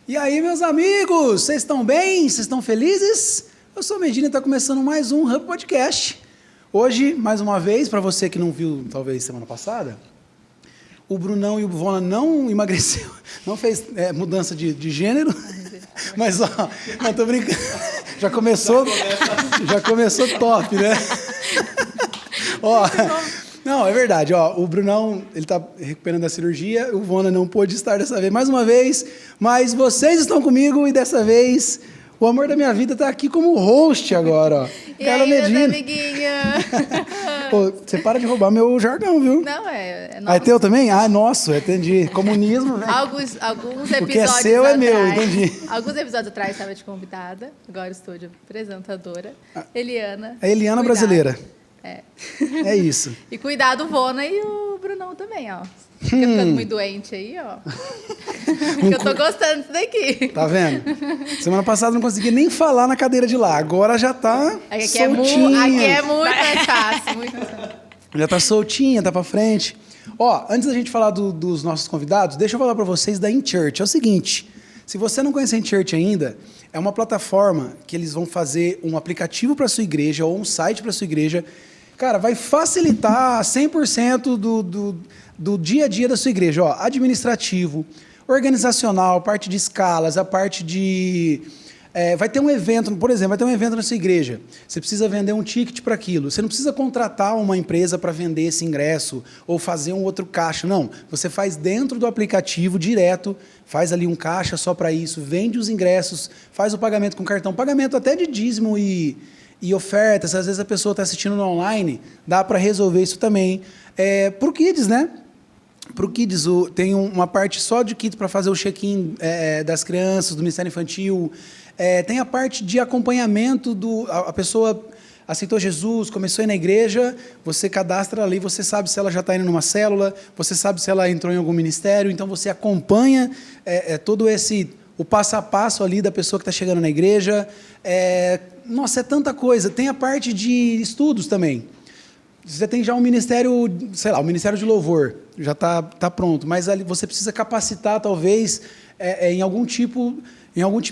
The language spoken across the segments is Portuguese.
E aí, meus amigos, vocês estão bem? Vocês estão felizes? Eu sou o Medina e está começando mais um Hub Podcast. Hoje, mais uma vez, para você que não viu, talvez, semana passada, o Brunão e o Vona não emagreceu, não fez mudança de gênero, mas, ó, não, tô brincando, já começou top, né? Ó, não, é verdade, ó, o Brunão, ele tá recuperando da cirurgia, o Vona não pôde estar dessa vez, mais uma vez, mas vocês estão comigo e dessa vez o amor da minha vida tá aqui como host agora, ó. E aí, Medina, amiguinha? Pô, você para de roubar meu jargão, viu? Não, é nosso. Ah, é teu também? Ah, nosso, entendi. Comunismo, velho. Alguns episódios O que é seu atrás, é meu, entendi. Alguns episódios atrás estava de convidada, agora estou de apresentadora, Eliana. A Eliana brasileira. É isso. E cuidado o Vona e o Brunão também, ó. Fica ficando muito doente aí, ó. Porque eu tô gostando disso daqui. Tá vendo? Semana passada eu não consegui nem falar na cadeira de lá. Agora já tá soltinha. Aqui é muito mais fácil, muito mais fácil. Já tá soltinha, tá pra frente. Ó, antes da gente falar dos nossos convidados, deixa eu falar pra vocês da InChurch. É o seguinte, se você não conhece a InChurch ainda, é uma plataforma que eles vão fazer um aplicativo pra sua igreja ou um site pra sua igreja. Cara, vai facilitar 100% do dia a dia da sua igreja. Ó, administrativo, organizacional, parte de escalas, a parte de... vai ter um evento, por exemplo, vai ter um evento na sua igreja. Você precisa vender um ticket para aquilo. Você não precisa contratar uma empresa para vender esse ingresso ou fazer um outro caixa. Não, você faz dentro do aplicativo direto, faz ali um caixa só para isso, vende os ingressos, faz o pagamento com cartão, pagamento até de dízimo e ofertas. Às vezes a pessoa está assistindo no online, dá para resolver isso também. Para o Kids, né? Para o Kids, tem uma parte só de kit para fazer o check-in das crianças, do Ministério Infantil. Tem a parte de acompanhamento a pessoa aceitou Jesus, começou a ir na igreja, você cadastra ali, você sabe se ela já está indo numa célula, você sabe se ela entrou em algum ministério, então você acompanha todo o passo a passo ali da pessoa que está chegando na igreja. Nossa, é tanta coisa. Tem a parte de estudos também. Você tem já um ministério, sei lá, o Ministério de Louvor, já tá pronto, mas ali você precisa capacitar, talvez, em algum tipo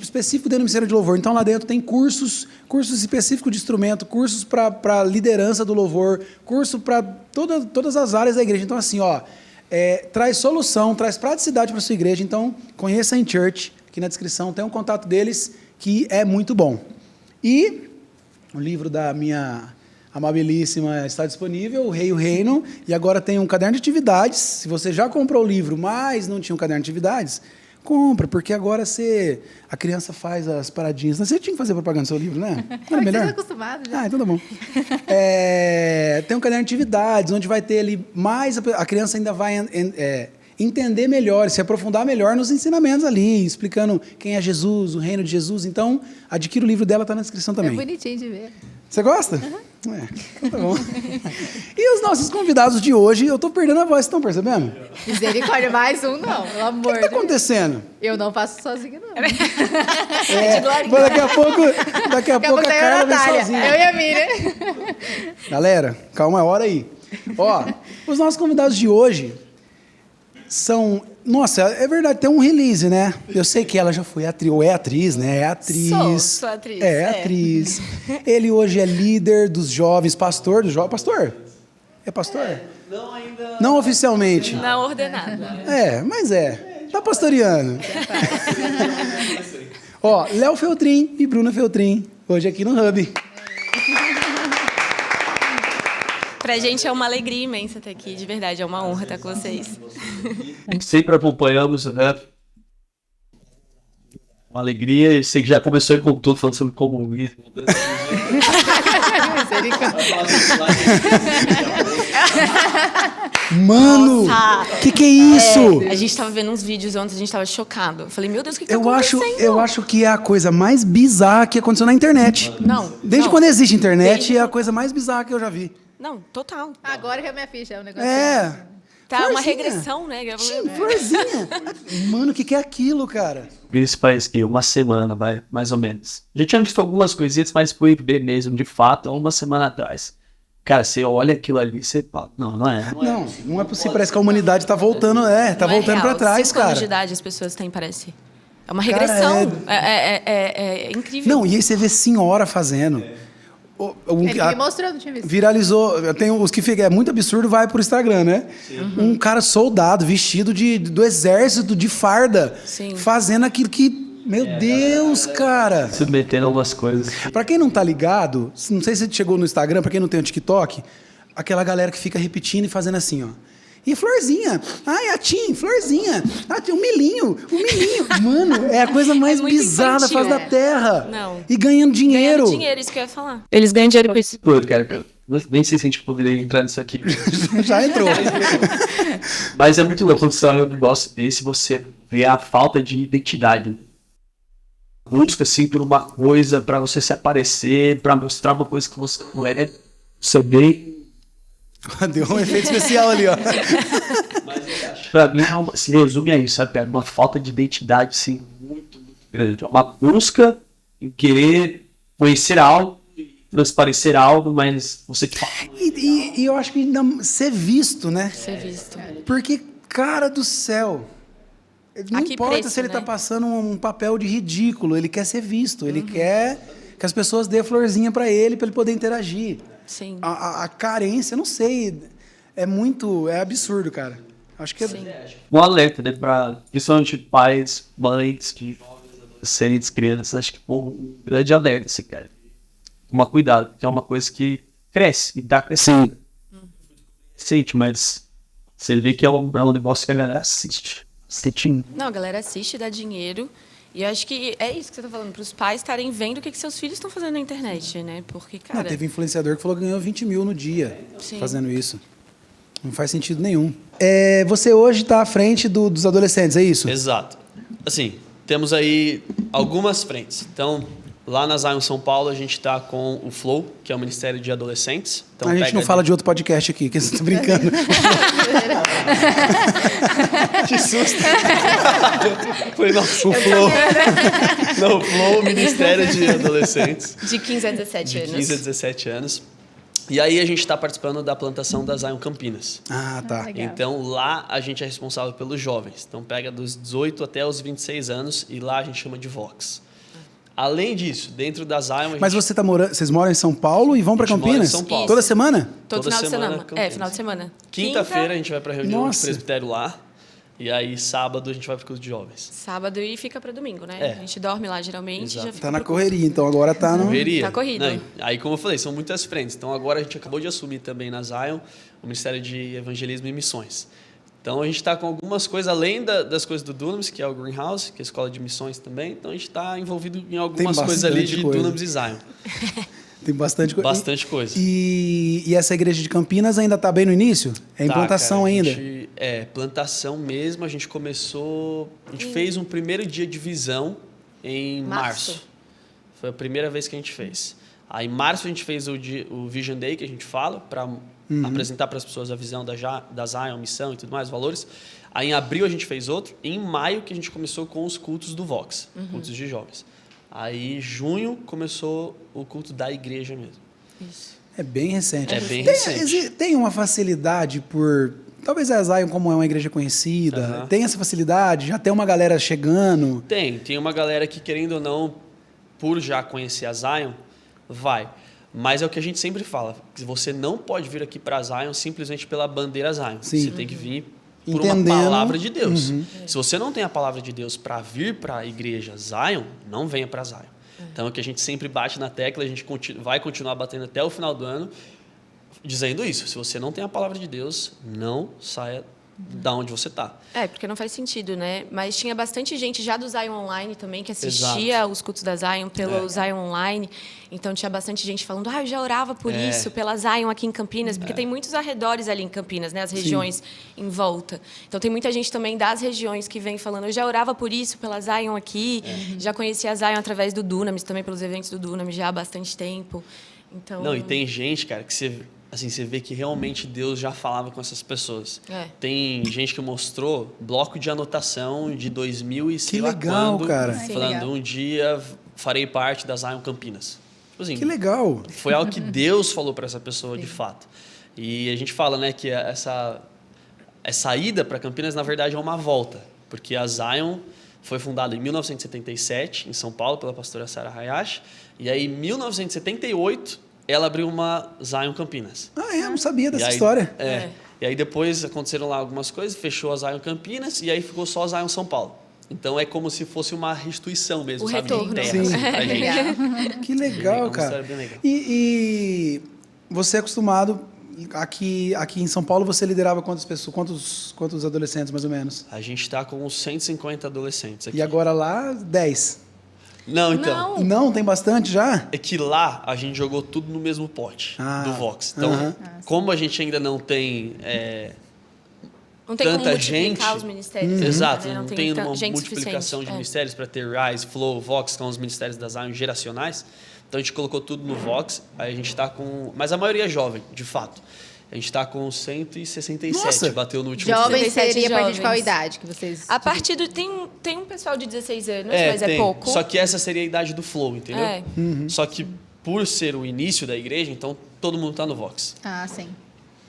específico dentro do Ministério de Louvor. Então, lá dentro tem cursos específicos de instrumento, cursos para liderança do louvor, curso para todas as áreas da igreja. Então, assim, ó, traz solução, traz praticidade para a sua igreja. Então, conheça a InChurch, aqui na descrição tem um contato deles, que é muito bom. E o livro da minha amabilíssima está disponível, O Rei e o Reino, e agora tem um caderno de atividades. Se você já comprou o livro, mas não tinha um caderno de atividades, compra, porque agora a criança faz as paradinhas. Você tinha que fazer propaganda do seu livro, né? Não era melhor? Você está acostumado já. Ah, então tá bom. Tem um caderno de atividades, onde vai ter ali mais... A criança ainda vai entender melhor, se aprofundar melhor nos ensinamentos ali, explicando quem é Jesus, o reino de Jesus. Então, adquira o livro dela, está na descrição também. É bonitinho de ver. Você gosta? Uhum. Então tá bom. E os nossos convidados de hoje, eu tô perdendo a voz, vocês estão percebendo? Misericórdia, mais um não, pelo amor de Deus. O que tá acontecendo? Eu não faço sozinho, não. Daqui a pouco a Carla vem sozinha. Eu e a Miriam. Galera, calma, é hora aí. Ó, os nossos convidados de hoje são... Nossa, é verdade, tem um release, né? Eu sei que ela já foi atriz, ou é atriz, né? É atriz. Sou atriz. Atriz. Ele hoje é líder dos jovens, pastor dos jovens. Pastor? É pastor? Não ainda... Não oficialmente. Não ordenado. Mas tá pastoreando. Ó, Léo Feltrin e Bruna Feltrin, hoje aqui no Hub. Pra gente é uma alegria imensa estar aqui, de verdade, é uma honra estar com vocês. Sempre acompanhamos, né? Uma alegria, eu sei que já começou com tudo, falando sobre comunismo. Mano, que é isso? A gente tava vendo uns vídeos ontem, a gente tava chocado. Eu falei, meu Deus, o que tá acontecendo? Eu acho que é a coisa mais bizarra que aconteceu na internet. Não. Desde quando existe internet, é a coisa mais bizarra que eu já vi. Não, total. Agora que é a minha ficha, é um negócio. Tá Florzinha. uma regressão, né? Florzinha. Mano, o que é aquilo, cara? Esse faz que uma semana, vai, mais ou menos. Já tinha visto algumas coisinhas, mas foi ver mesmo, de fato, há uma semana atrás. Cara, você olha aquilo ali e você fala, não é. Não é possível, parece que a humanidade tá voltando, tá voltando pra trás, 5 cara. anos de idade as pessoas têm, parece. É uma regressão. Cara, É incrível. Não, e aí você vê senhora fazendo. Ele me mostrou, não tinha visto. Viralizou. Tem os que fica, é muito absurdo, vai pro Instagram, né? Um cara soldado, vestido do exército, de farda, Sim. fazendo aquilo que. Meu Deus, cara! Submetendo algumas coisas. Pra quem não tá ligado, não sei se você chegou no Instagram, pra quem não tem o TikTok, aquela galera que fica repetindo e fazendo assim, ó. E florzinha. Ai, a Tim, florzinha. Ah, tem um milhinho. Mano, é a coisa mais muito bizarra da face infantil, da Terra. Não. E ganhando dinheiro. Ganhando dinheiro, isso que eu ia falar. Eles ganham dinheiro com isso. Pô, cara, nem sei se a gente poderia entrar nisso aqui. Já entrou. Mas é muito louco quando você olha um negócio desse, você vê a falta de identidade. Busca, assim, por uma coisa, pra você se aparecer, pra mostrar uma coisa que você não é. Você vê. Deu um efeito especial ali, ó. Pra mim, se resume a isso, sabe? É uma falta de identidade, assim, muito, muito grande. É uma busca em querer conhecer algo, transparecer algo, mas você te fala. E eu acho que ainda ser visto, né? Ser visto. Porque, cara do céu, não A que importa preço, se ele né? tá passando um papel de ridículo, ele quer ser visto, ele quer que as pessoas dêem florzinha pra ele poder interagir. Sim. A carência, eu não sei, é absurdo, cara. Acho que Um alerta, né? Pra, principalmente pais, mães, que adolescentes, crianças, acho que um grande alerta, assim, cara. Tomar cuidado, que é uma coisa que cresce e tá crescendo. Recente, mas você vê que é um negócio que a galera assiste. Assistindo. Não, a galera assiste, dá dinheiro. E eu acho que é isso que você tá falando, para os pais estarem vendo o que seus filhos estão fazendo na internet, né? Porque, cara... Não, teve influenciador que falou que ganhou 20 mil no dia Sim. fazendo isso. Não faz sentido nenhum. Você hoje está à frente dos adolescentes, é isso? Exato. Assim, temos aí algumas frentes. Então, lá na Zion São Paulo, a gente está com o Flow, que é o Ministério de Adolescentes. Então, A gente não fala de outro podcast aqui, que você tá brincando. Que susto! Foi nosso Flow. Não, o Flow, Ministério de Adolescentes. De 15 a 17 De anos. 15 a 17 anos. E aí a gente está participando da plantação da Zion Campinas. Ah, tá. Legal. Então lá a gente é responsável pelos jovens. Então pega dos 18 até os 26 anos e lá a gente chama de Vox. Além disso, dentro da Zion a gente... Mas vocês moram em São Paulo e vão para A gente mora em Campinas? São Paulo. Toda semana? Todo Toda final de semana, semana. Campinas. Final de semana. Quinta-feira a gente vai para a reunião Nossa. de presbitério lá. E aí sábado a gente vai para o culto de jovens. Sábado e fica para domingo, né? É. A gente dorme lá geralmente. Exato. Já fica Tá na pro- correria, então agora tá no... Correria. Tá corrido. Não, aí, como eu falei, são muitas frentes. Então, agora a gente acabou de assumir também na Zion o Ministério de Evangelismo e Missões. Então, a gente está com algumas coisas, além das coisas do Dunamis, que é o Greenhouse, que é a escola de missões também. Então, a gente está envolvido em algumas coisas ali bastante de coisa. Dunamis e Zion. Tem bastante coisa. Bastante coisa. E essa igreja de Campinas ainda tá bem no início? É Tá, implantação cara, a ainda? gente- plantação mesmo. A gente começou... A gente fez um primeiro dia de visão em março. Foi a primeira vez que a gente fez. Aí, em março, a gente fez o Vision Day, que a gente fala, para apresentar para as pessoas a visão da Zion, missão e tudo mais, valores. Aí, em abril, a gente fez outro. E em maio, que a gente começou com os cultos do Vox, cultos de jovens. Aí, em junho, começou o culto da igreja mesmo. Isso. É bem recente. É bem recente. Tem uma facilidade por... Talvez a Zion, como é uma igreja conhecida, Aham. tem essa facilidade? Já tem uma galera chegando? Tem uma galera que, querendo ou não, por já conhecer a Zion, vai. Mas é o que a gente sempre fala, que você não pode vir aqui para Zion simplesmente pela bandeira Zion. Sim. Você tem que vir por Entendendo. uma palavra de Deus. Se você não tem a palavra de Deus para vir para a igreja Zion, não venha para Zion. Então é o que a gente sempre bate na tecla, a gente vai continuar batendo até o final do ano, dizendo isso. Se você não tem a palavra de Deus, não saia da onde você está. É, porque não faz sentido, né? Mas tinha bastante gente já do Zion Online também, que assistia os cultos da Zion pelo Zion Online. Então tinha bastante gente falando, eu já orava por isso, pela Zion aqui em Campinas, porque tem muitos arredores ali em Campinas, né? As regiões em volta. Então tem muita gente também das regiões que vem falando, eu já orava por isso, pela Zion aqui, já conhecia a Zion através do Dunamis, também pelos eventos do Dunamis já há bastante tempo. Então, Não, e tem gente, cara, que você vê que realmente Deus já falava com essas pessoas. É. Tem gente que mostrou bloco de anotação de 2000 e sei Que lá legal, quando, cara. Ai, que falando legal. um dia farei parte da Zion Campinas. Tipo assim, Que legal. foi algo que Deus falou para essa pessoa de fato. E a gente fala, né, que essa ida para Campinas na verdade é uma volta, porque a Zion Foi fundado em 1977, em São Paulo, pela pastora Sarah Hayashi. E aí, em 1978, ela abriu uma Zion Campinas. Ah, eu não sabia dessa E aí- história. E aí depois aconteceram lá algumas coisas, fechou a Zion Campinas e aí ficou só a Zion São Paulo. Então é como se fosse uma restituição mesmo, O sabe? retorno. De terra, Sim. assim, pra gente. Legal. Que legal, Uma cara. história bem legal. E você é acostumado, aqui em São Paulo, você liderava quantas pessoas, quantos adolescentes, mais ou menos? A gente está com uns 150 adolescentes aqui. E agora lá, 10. Não, então. Não. Não, tem bastante já? É que lá a gente jogou tudo no mesmo pote Ah, do Vox. Então, aham. como a gente ainda não tem... Não tem como Tanta multiplicar gente. os ministérios. Exato, né? não tem uma gente multiplicação suficiente. de ministérios para ter Rise, Flow, Vox, que são os ministérios das Zion geracionais. Então a gente colocou tudo no Vox, aí a gente está com... Mas a maioria é jovem, de fato. A gente está com 167, Nossa! bateu no último Jovem 17 seria a partir de qual jovens. idade que vocês... A partir do... Tem um pessoal de 16 anos, É, mas tem. é pouco. Só que essa seria a idade do Flow, entendeu? É. Só que por ser o início da igreja, então todo mundo está no Vox. Ah, sim.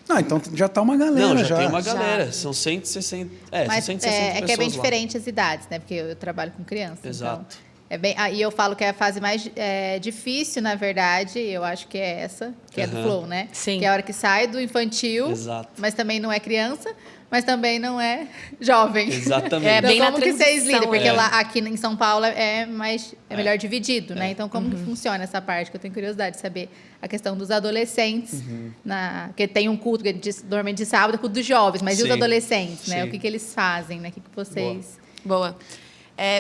Ah, então já tá uma galera. Não, já tem uma Já. galera. São 160. Mas são 160 é que é bem pessoas lá. diferente as idades, né? Porque eu trabalho com criança. Exato. Então é bem, e eu falo que é a fase mais difícil, na verdade, eu acho que é essa, que é do Aham. flow, né? Sim. Que é a hora que sai do infantil, Exato. mas também não é criança, mas também não é jovem. Exatamente. É Então, bem na como que vocês transição, lidam? Porque é. lá aqui em São Paulo é melhor dividido, né? Então, como que funciona essa parte? Que eu tenho curiosidade de saber a questão dos adolescentes, que tem um culto, que é normalmente de sábado, é culto dos jovens, mas e os Sim. adolescentes, né? Sim. O que eles fazem, né? O que vocês... Boa.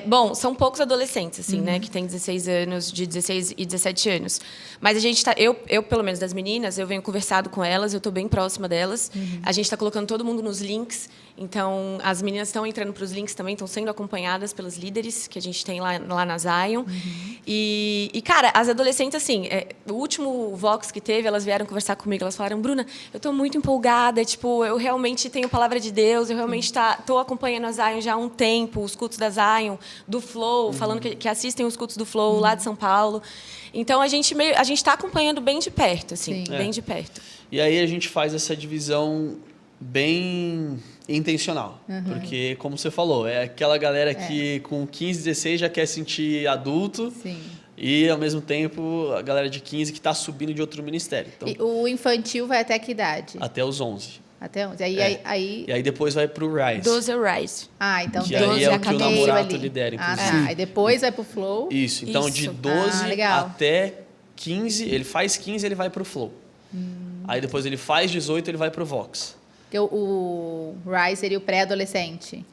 Bom, são poucos adolescentes, assim, né? Que têm 16 anos, de 16 e 17 anos. Mas a gente tá... Eu, pelo menos, das meninas, eu venho conversado com elas, eu estou bem próxima delas. A gente está colocando todo mundo nos links. Então, as meninas estão entrando para os links também, estão sendo acompanhadas pelos líderes que a gente tem lá na Zion. E, cara, as adolescentes, assim, o último Vox que teve, elas vieram conversar comigo, elas falaram, Bruna, eu estou muito empolgada, tipo, eu realmente tenho palavra de Deus, eu realmente estou acompanhando a Zion já há um tempo, os cultos da Zion, do Flow, falando que assistem os cultos do Flow lá de São Paulo. Então, a gente está acompanhando bem de perto, assim, Sim. bem de perto. E aí a gente faz essa divisão bem intencional. Porque, como você falou, é aquela galera que com 15, 16 já quer sentir adulto. Sim. E, ao mesmo tempo, a galera de 15 que está subindo de outro ministério. Então, E o infantil vai até que idade? até os 11. Até onde? E aí depois vai pro Rise. 12 é o Rise. Então Que 12 aí é o que o meio namorato ali. lidera, Ah, inclusive. tá. Aí depois vai pro flow. Isso. Então, de Isso. 12 legal. até 15, ele faz 15, ele vai pro Flow. Aí depois ele faz 18, ele vai pro Vox. Porque o Rise seria o pré-adolescente.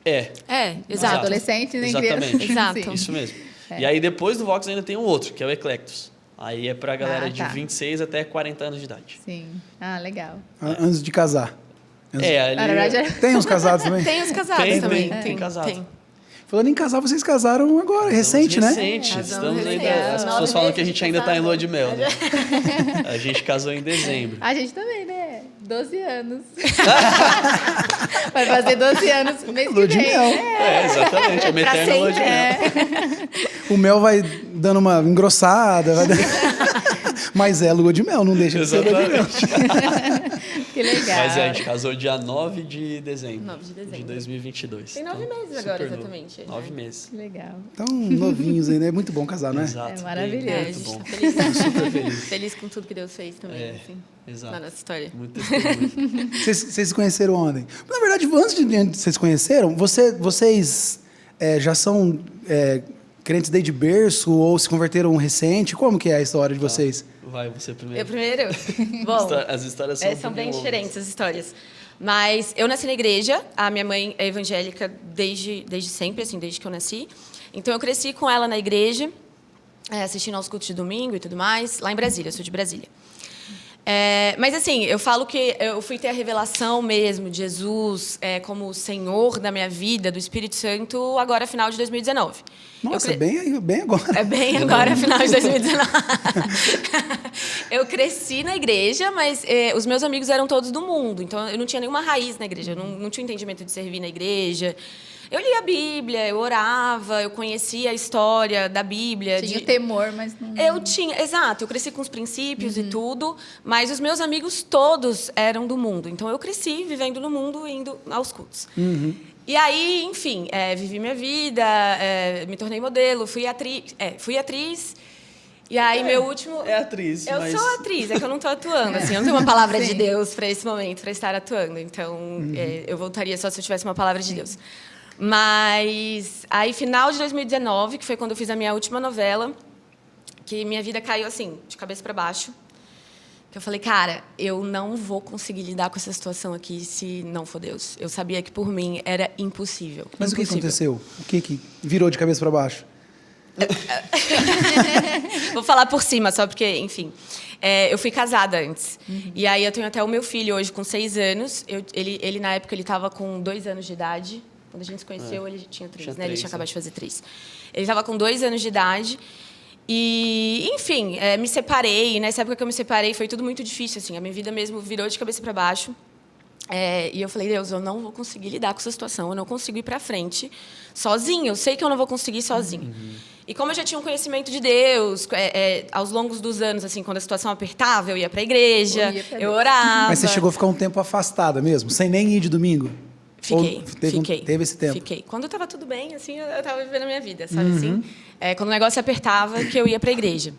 Exato. Adolescente nem Exatamente. criança. Exato. Sim. Isso mesmo. E aí depois do Vox ainda tem um outro, que é o Eclectus. Aí é pra galera de tá. 26 até 40 anos de idade. Sim. Ah, legal. Antes de casar. Ali... Na verdade, Tem uns casados também? Tem os casados Tem, também. tem casado. Tem. Falando em casar, vocês casaram agora, recente, né? Recente. Casamos Estamos ainda... recente. As 9 pessoas falam meses que a gente de ainda tá em casado. lua de mel, né? A gente casou em dezembro. a gente também, né? 12 anos. Vai fazer 12 anos mês Lua que de vem. mel. Exatamente. É uma Pra eterna lua de sempre. mel. O mel vai dando uma engrossada. Mas é lua de mel, não deixa de ser lua de mel. Exatamente. Que legal. Mas a gente casou dia 9 de dezembro. 9 de dezembro. De 2022. Tem 9 meses super agora, novo. exatamente. 9 meses. Que legal. Então, novinhos ainda. É muito bom casar, né? Exato. É maravilhoso. A Muito gente bom. tá feliz. Super feliz. Feliz com tudo que Deus fez também, É, assim, exato. na nossa história. Muito testemunho. Vocês se conheceram ontem. Na verdade, antes de vocês se conheceram, vocês já são crentes desde berço ou se converteram recente? Como que é a história de vocês? Vai, você primeiro. Eu primeiro? Bom, As histórias são, são bem longas. diferentes as histórias. Mas eu nasci na igreja, a minha mãe é evangélica desde sempre, assim, desde que eu nasci. Então eu cresci com ela na igreja, assistindo aos cultos de domingo e tudo mais, lá em Brasília, eu sou de Brasília. Mas assim, eu falo que eu fui ter a revelação mesmo de Jesus como o Senhor da minha vida, do Espírito Santo, agora final de 2019. Nossa, bem agora. É bem agora, final de 2019. Eu cresci na igreja, mas os meus amigos eram todos do mundo. Então, eu não tinha nenhuma raiz na igreja. Eu não tinha entendimento de servir na igreja. Eu lia a Bíblia, eu orava, eu conhecia a história da Bíblia. Tinha temor, mas não... Eu tinha, exato. Eu cresci com os princípios e tudo, mas os meus amigos todos eram do mundo. Então, eu cresci vivendo no mundo, indo aos cultos. E aí, enfim, vivi minha vida, me tornei modelo, fui atriz. E aí, meu último... É atriz, Eu mas... sou atriz, é que eu não estou atuando, assim, eu não tenho uma palavra de Deus para esse momento, para estar atuando. Então, eu voltaria só se eu tivesse uma palavra de Deus. Mas aí, final de 2019, que foi quando eu fiz a minha última novela, que minha vida caiu, assim, de cabeça para baixo. Que eu falei, cara, eu não vou conseguir lidar com essa situação aqui se não for Deus. Eu sabia que, por mim, era impossível. Mas impossível. o que aconteceu? O que virou de cabeça para baixo? Vou falar por cima, só porque, enfim. Eu fui casada antes. E aí eu tenho até o meu filho hoje com 6 anos. Ele na época, ele estava com 2 anos de idade. Quando a gente se conheceu, ele tinha 3, né? Ele tinha acabado de fazer 3. Ele estava com 2 anos de idade. E, enfim, me separei. Nessa época que eu me separei, foi tudo muito difícil, assim. A minha vida mesmo virou de cabeça para baixo. E eu falei, Deus, eu não vou conseguir lidar com essa situação. Eu não consigo ir para frente sozinha. Eu sei que eu não vou conseguir sozinha. E como eu já tinha um conhecimento de Deus, aos longos dos anos, assim, quando a situação apertava, eu ia para a igreja, eu orava. Mas você chegou a ficar um tempo afastada mesmo, sem nem ir de domingo? Fiquei. Teve esse tempo? Fiquei. Quando estava tudo bem, assim, eu estava vivendo a minha vida, sabe assim? Quando o negócio apertava, que eu ia para a igreja.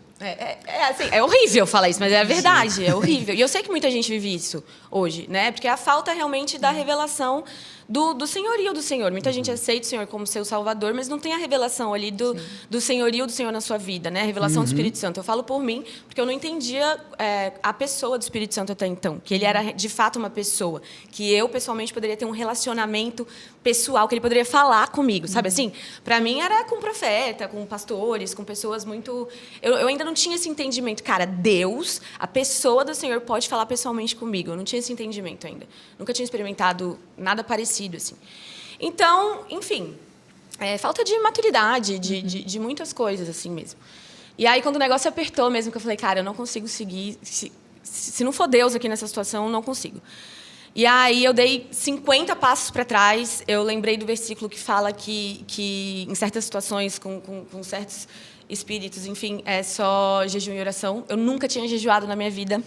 Assim, é horrível falar isso, mas é a verdade, é horrível. E eu sei que muita gente vive isso hoje, né? Porque é a falta realmente da revelação do senhorio do Senhor. Muita gente aceita o Senhor como seu Salvador, mas não tem a revelação ali do senhorio do Senhor na sua vida, né? A revelação do Espírito Santo. Eu falo por mim, porque eu não entendia a pessoa do Espírito Santo até então, que ele era de fato uma pessoa, que eu pessoalmente poderia ter um relacionamento pessoal, que ele poderia falar comigo, sabe assim? Para mim era com profeta, com pastores, com pessoas muito... Eu ainda não tinha esse entendimento. Cara, Deus, a pessoa do Senhor pode falar pessoalmente comigo. Eu não tinha esse entendimento ainda. Nunca tinha experimentado nada parecido, assim. Então, enfim, falta de maturidade, de muitas coisas, assim mesmo. E aí, quando o negócio apertou mesmo, que eu falei, cara, eu não consigo seguir... Se não for Deus aqui nessa situação, eu não consigo. E aí eu dei 50 passos para trás. Eu lembrei do versículo que fala que em certas situações, com certos espíritos, enfim, é só jejum e oração. Eu nunca tinha jejuado na minha vida.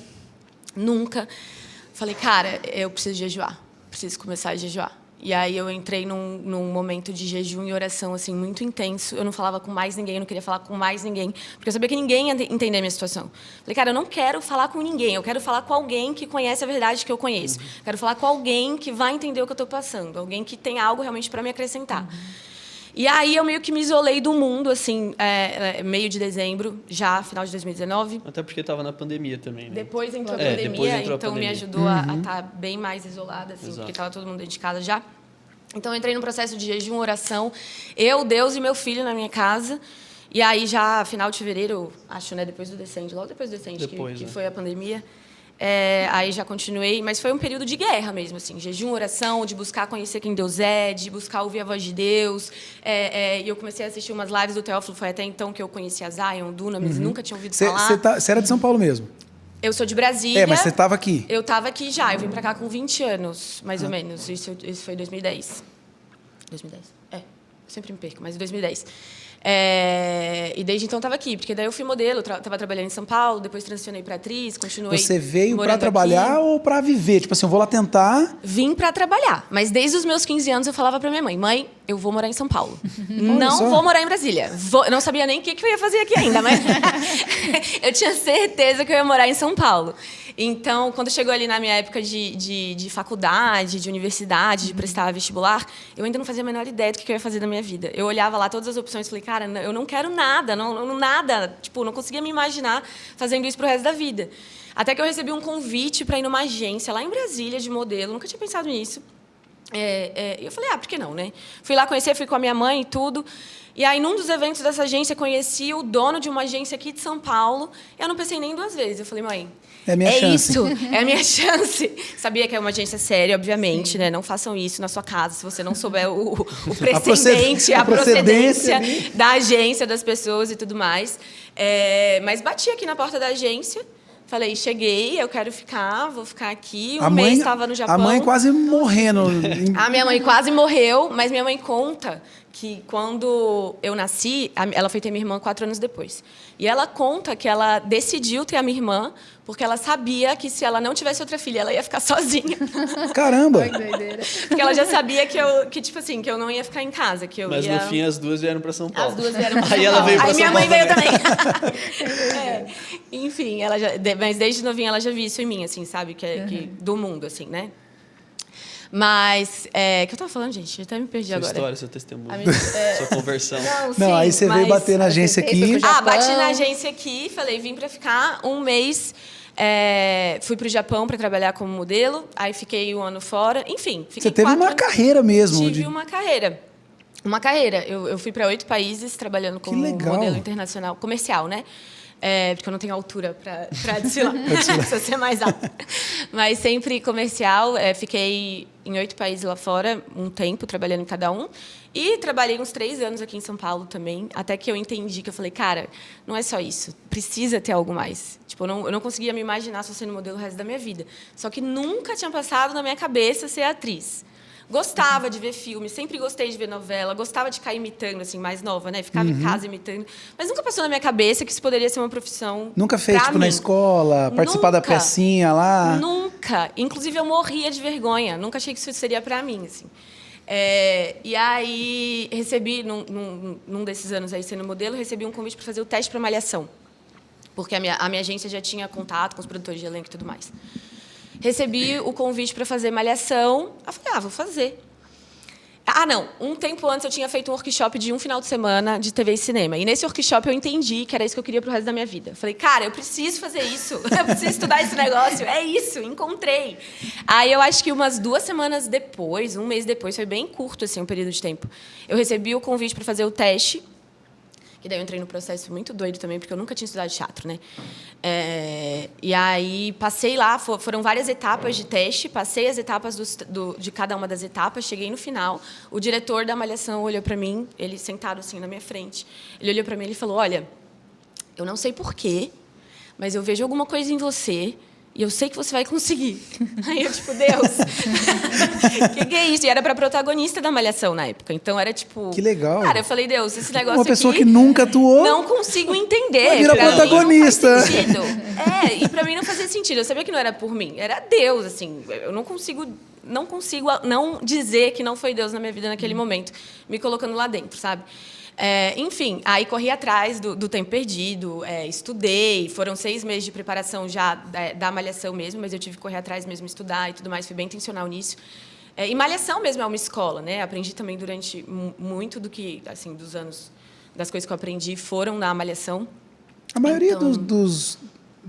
Nunca. Falei, cara, eu preciso jejuar. Preciso começar a jejuar. E aí eu entrei num momento de jejum e oração assim muito intenso. Eu não falava com mais ninguém, eu não queria falar com mais ninguém, porque eu sabia que ninguém ia entender a minha situação. Falei, cara, eu não quero falar com ninguém, eu quero falar com alguém que conhece a verdade que eu conheço. Quero falar com alguém que vai entender o que eu estou passando, alguém que tem algo realmente para me acrescentar. E aí eu meio que me isolei do mundo, assim, meio de dezembro, já final de 2019. Até porque estava na pandemia também, né? Depois entrou a pandemia, então me ajudou a estar bem mais isolada, assim, porque estava todo mundo dentro de casa já. Então, eu entrei num processo de jejum, oração, eu, Deus e meu filho na minha casa. E aí, já final de fevereiro, acho, né, depois do Descende, logo depois do Descende, que foi a pandemia, aí já continuei, mas foi um período de guerra mesmo, assim, jejum, oração, de buscar conhecer quem Deus é, de buscar ouvir a voz de Deus. E eu comecei a assistir umas lives do Teófilo, foi até então que eu conheci a Zion, Duna, mas nunca tinha ouvido falar. Você era de São Paulo mesmo? Eu sou de Brasília. Mas você estava aqui? Eu estava aqui já, eu vim para cá com 20 anos, mais ou menos, isso foi em 2010. 2010? Eu sempre me perco, mas em 2010. E desde então estava aqui, porque daí eu fui modelo, estava trabalhando em São Paulo, depois transicionei para atriz, continuei. Você veio para trabalhar aqui. Ou para viver? Tipo assim, eu vou lá tentar. Vim para trabalhar, mas desde os meus 15 anos eu falava para minha mãe: mãe, eu vou morar em São Paulo. Não vou morar em Brasília. Eu não sabia nem o que eu ia fazer aqui ainda, mas eu tinha certeza que eu ia morar em São Paulo. Então, quando chegou ali na minha época de faculdade, de universidade, de prestar vestibular, eu ainda não fazia a menor ideia do que eu ia fazer da minha vida. Eu olhava lá todas as opções e falei, cara, eu não quero nada, nada. Tipo, não conseguia me imaginar fazendo isso pro resto da vida. Até que eu recebi um convite para ir numa agência lá em Brasília de modelo, nunca tinha pensado nisso. E eu falei, por que não, né? Fui lá conhecer, fui com a minha mãe e tudo. E aí, num dos eventos dessa agência, conheci o dono de uma agência aqui de São Paulo. E eu não pensei nem 2 vezes. Eu falei, mãe, é minha chance. Isso, é a minha chance. Sabia que é uma agência séria, obviamente, né? Não façam isso na sua casa, se você não souber o precedente, a procedência da agência, das pessoas e tudo mais. Mas bati aqui na porta da agência. Falei, cheguei, eu quero ficar, vou ficar aqui. Um mês estava no Japão. A mãe quase morrendo. A minha mãe quase morreu, mas minha mãe conta que quando eu nasci, ela foi ter minha irmã 4 anos depois. E ela conta que ela decidiu ter a minha irmã porque ela sabia que se ela não tivesse outra filha, ela ia ficar sozinha. Caramba! Ai, que doideira. Porque ela já sabia que eu não ia ficar em casa, que eu Mas ia... no fim as duas vieram para São Paulo. As duas vieram pra Aí São ela Paulo. veio pra Aí minha São mãe Paulo veio também. Enfim, mas desde novinha ela já viu isso em mim, assim, sabe? Do mundo, assim, né? Mas, o que eu tava falando, gente? Eu até me perdi Sua agora. história, seu testemunho, A minha- sua conversão. Não, aí você veio bater na agência fez aqui. pro Japão. Bati na agência aqui, falei, vim pra ficar um mês. Fui pro Japão para trabalhar como modelo, aí fiquei 1 ano fora. Enfim, fiquei Você teve 4 uma anos. carreira mesmo. Tive uma carreira. Uma carreira. Eu fui para 8 países trabalhando como legal. modelo internacional, comercial, né? Porque eu não tenho altura para desfilar. Precisa ser mais alta. Mas sempre comercial. Fiquei em 8 países lá fora, um tempo, trabalhando em cada um. E trabalhei uns 3 anos aqui em São Paulo também, até que eu entendi que eu falei, cara, não é só isso, precisa ter algo mais. Tipo, eu não conseguia me imaginar só sendo modelo o resto da minha vida. Só que nunca tinha passado na minha cabeça ser atriz. Gostava de ver filme, sempre gostei de ver novela, gostava de ficar imitando, assim, mais nova, né? Ficava em casa imitando. Mas nunca passou na minha cabeça que isso poderia ser uma profissão. Nunca fez, pra tipo, na mim. escola, participar da Nunca. pecinha lá? Nunca. Inclusive, eu morria de vergonha. Nunca achei que isso seria para mim, assim. E aí, recebi, num desses anos aí sendo modelo, recebi um convite para fazer o teste para Malhação. Porque a minha agência já tinha contato com os produtores de elenco e tudo mais. Recebi o convite para fazer Malhação. Eu falei, vou fazer. Não. Um tempo antes eu tinha feito um workshop de um final de semana de TV e cinema. E nesse workshop eu entendi que era isso que eu queria pro resto da minha vida. Falei, cara, eu preciso fazer isso. Eu preciso estudar esse negócio. É isso, encontrei. Aí eu acho que umas 2 semanas depois, um mês depois, foi bem curto assim, um período de tempo, eu recebi o convite para fazer o teste. Que daí eu entrei no processo muito doido também, porque eu nunca tinha estudado teatro, né? E aí passei lá, foram várias etapas de teste, passei as etapas de cada uma das etapas, cheguei no final, o diretor da Malhação olhou para mim, ele sentado assim na minha frente, ele olhou para mim e falou, olha, eu não sei porquê, mas eu vejo alguma coisa em você e eu sei que você vai conseguir. Aí eu, tipo, Deus, que é isso? E era para protagonista da Malhação na época. Então era tipo... Que legal. Cara, eu falei, Deus, esse negócio Uma pessoa aqui que nunca atuou. não consigo entender. Vai virar Pra mim protagonista. não faz sentido. E para mim não fazia sentido. Eu sabia que não era por mim. Era Deus, assim. Eu não consigo não dizer que não foi Deus na minha vida naquele momento. Me colocando lá dentro, sabe? Enfim, aí corri atrás do tempo perdido, estudei, foram 6 meses de preparação já da Malhação mesmo, mas eu tive que correr atrás mesmo, estudar e tudo mais, fui bem intencional nisso. E Malhação mesmo é uma escola, né? Aprendi também durante muito do que, assim, das coisas que eu aprendi foram na Malhação. A maioria Então-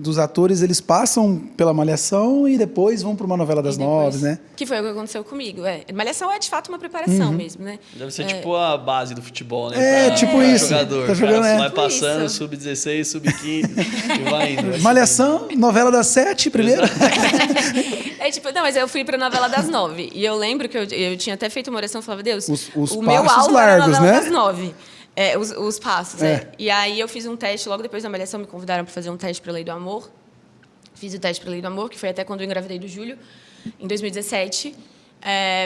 dos atores, eles passam pela Malhação e depois vão para uma novela das E depois- 9, né? Que foi o que aconteceu comigo. Malhação é, de fato, uma preparação mesmo, né? Deve ser tipo a base do futebol, né? Tipo isso. Jogador. Tá jogando, O cara vai Tipo passando, isso. sub-16, sub-15 e vai indo. vai Malhação, novela das 7 primeiro. Não, mas eu fui pra novela das 9. E eu lembro que eu tinha até feito uma oração e falava, Deus, Os o meu passos alvo largos, era a novela né? das 9. Os passos, É. E aí eu fiz um teste, logo depois da Malhação me convidaram para fazer um teste para a Lei do Amor. Fiz o teste para a Lei do Amor, que foi até quando eu engravidei do Júlio, em 2017.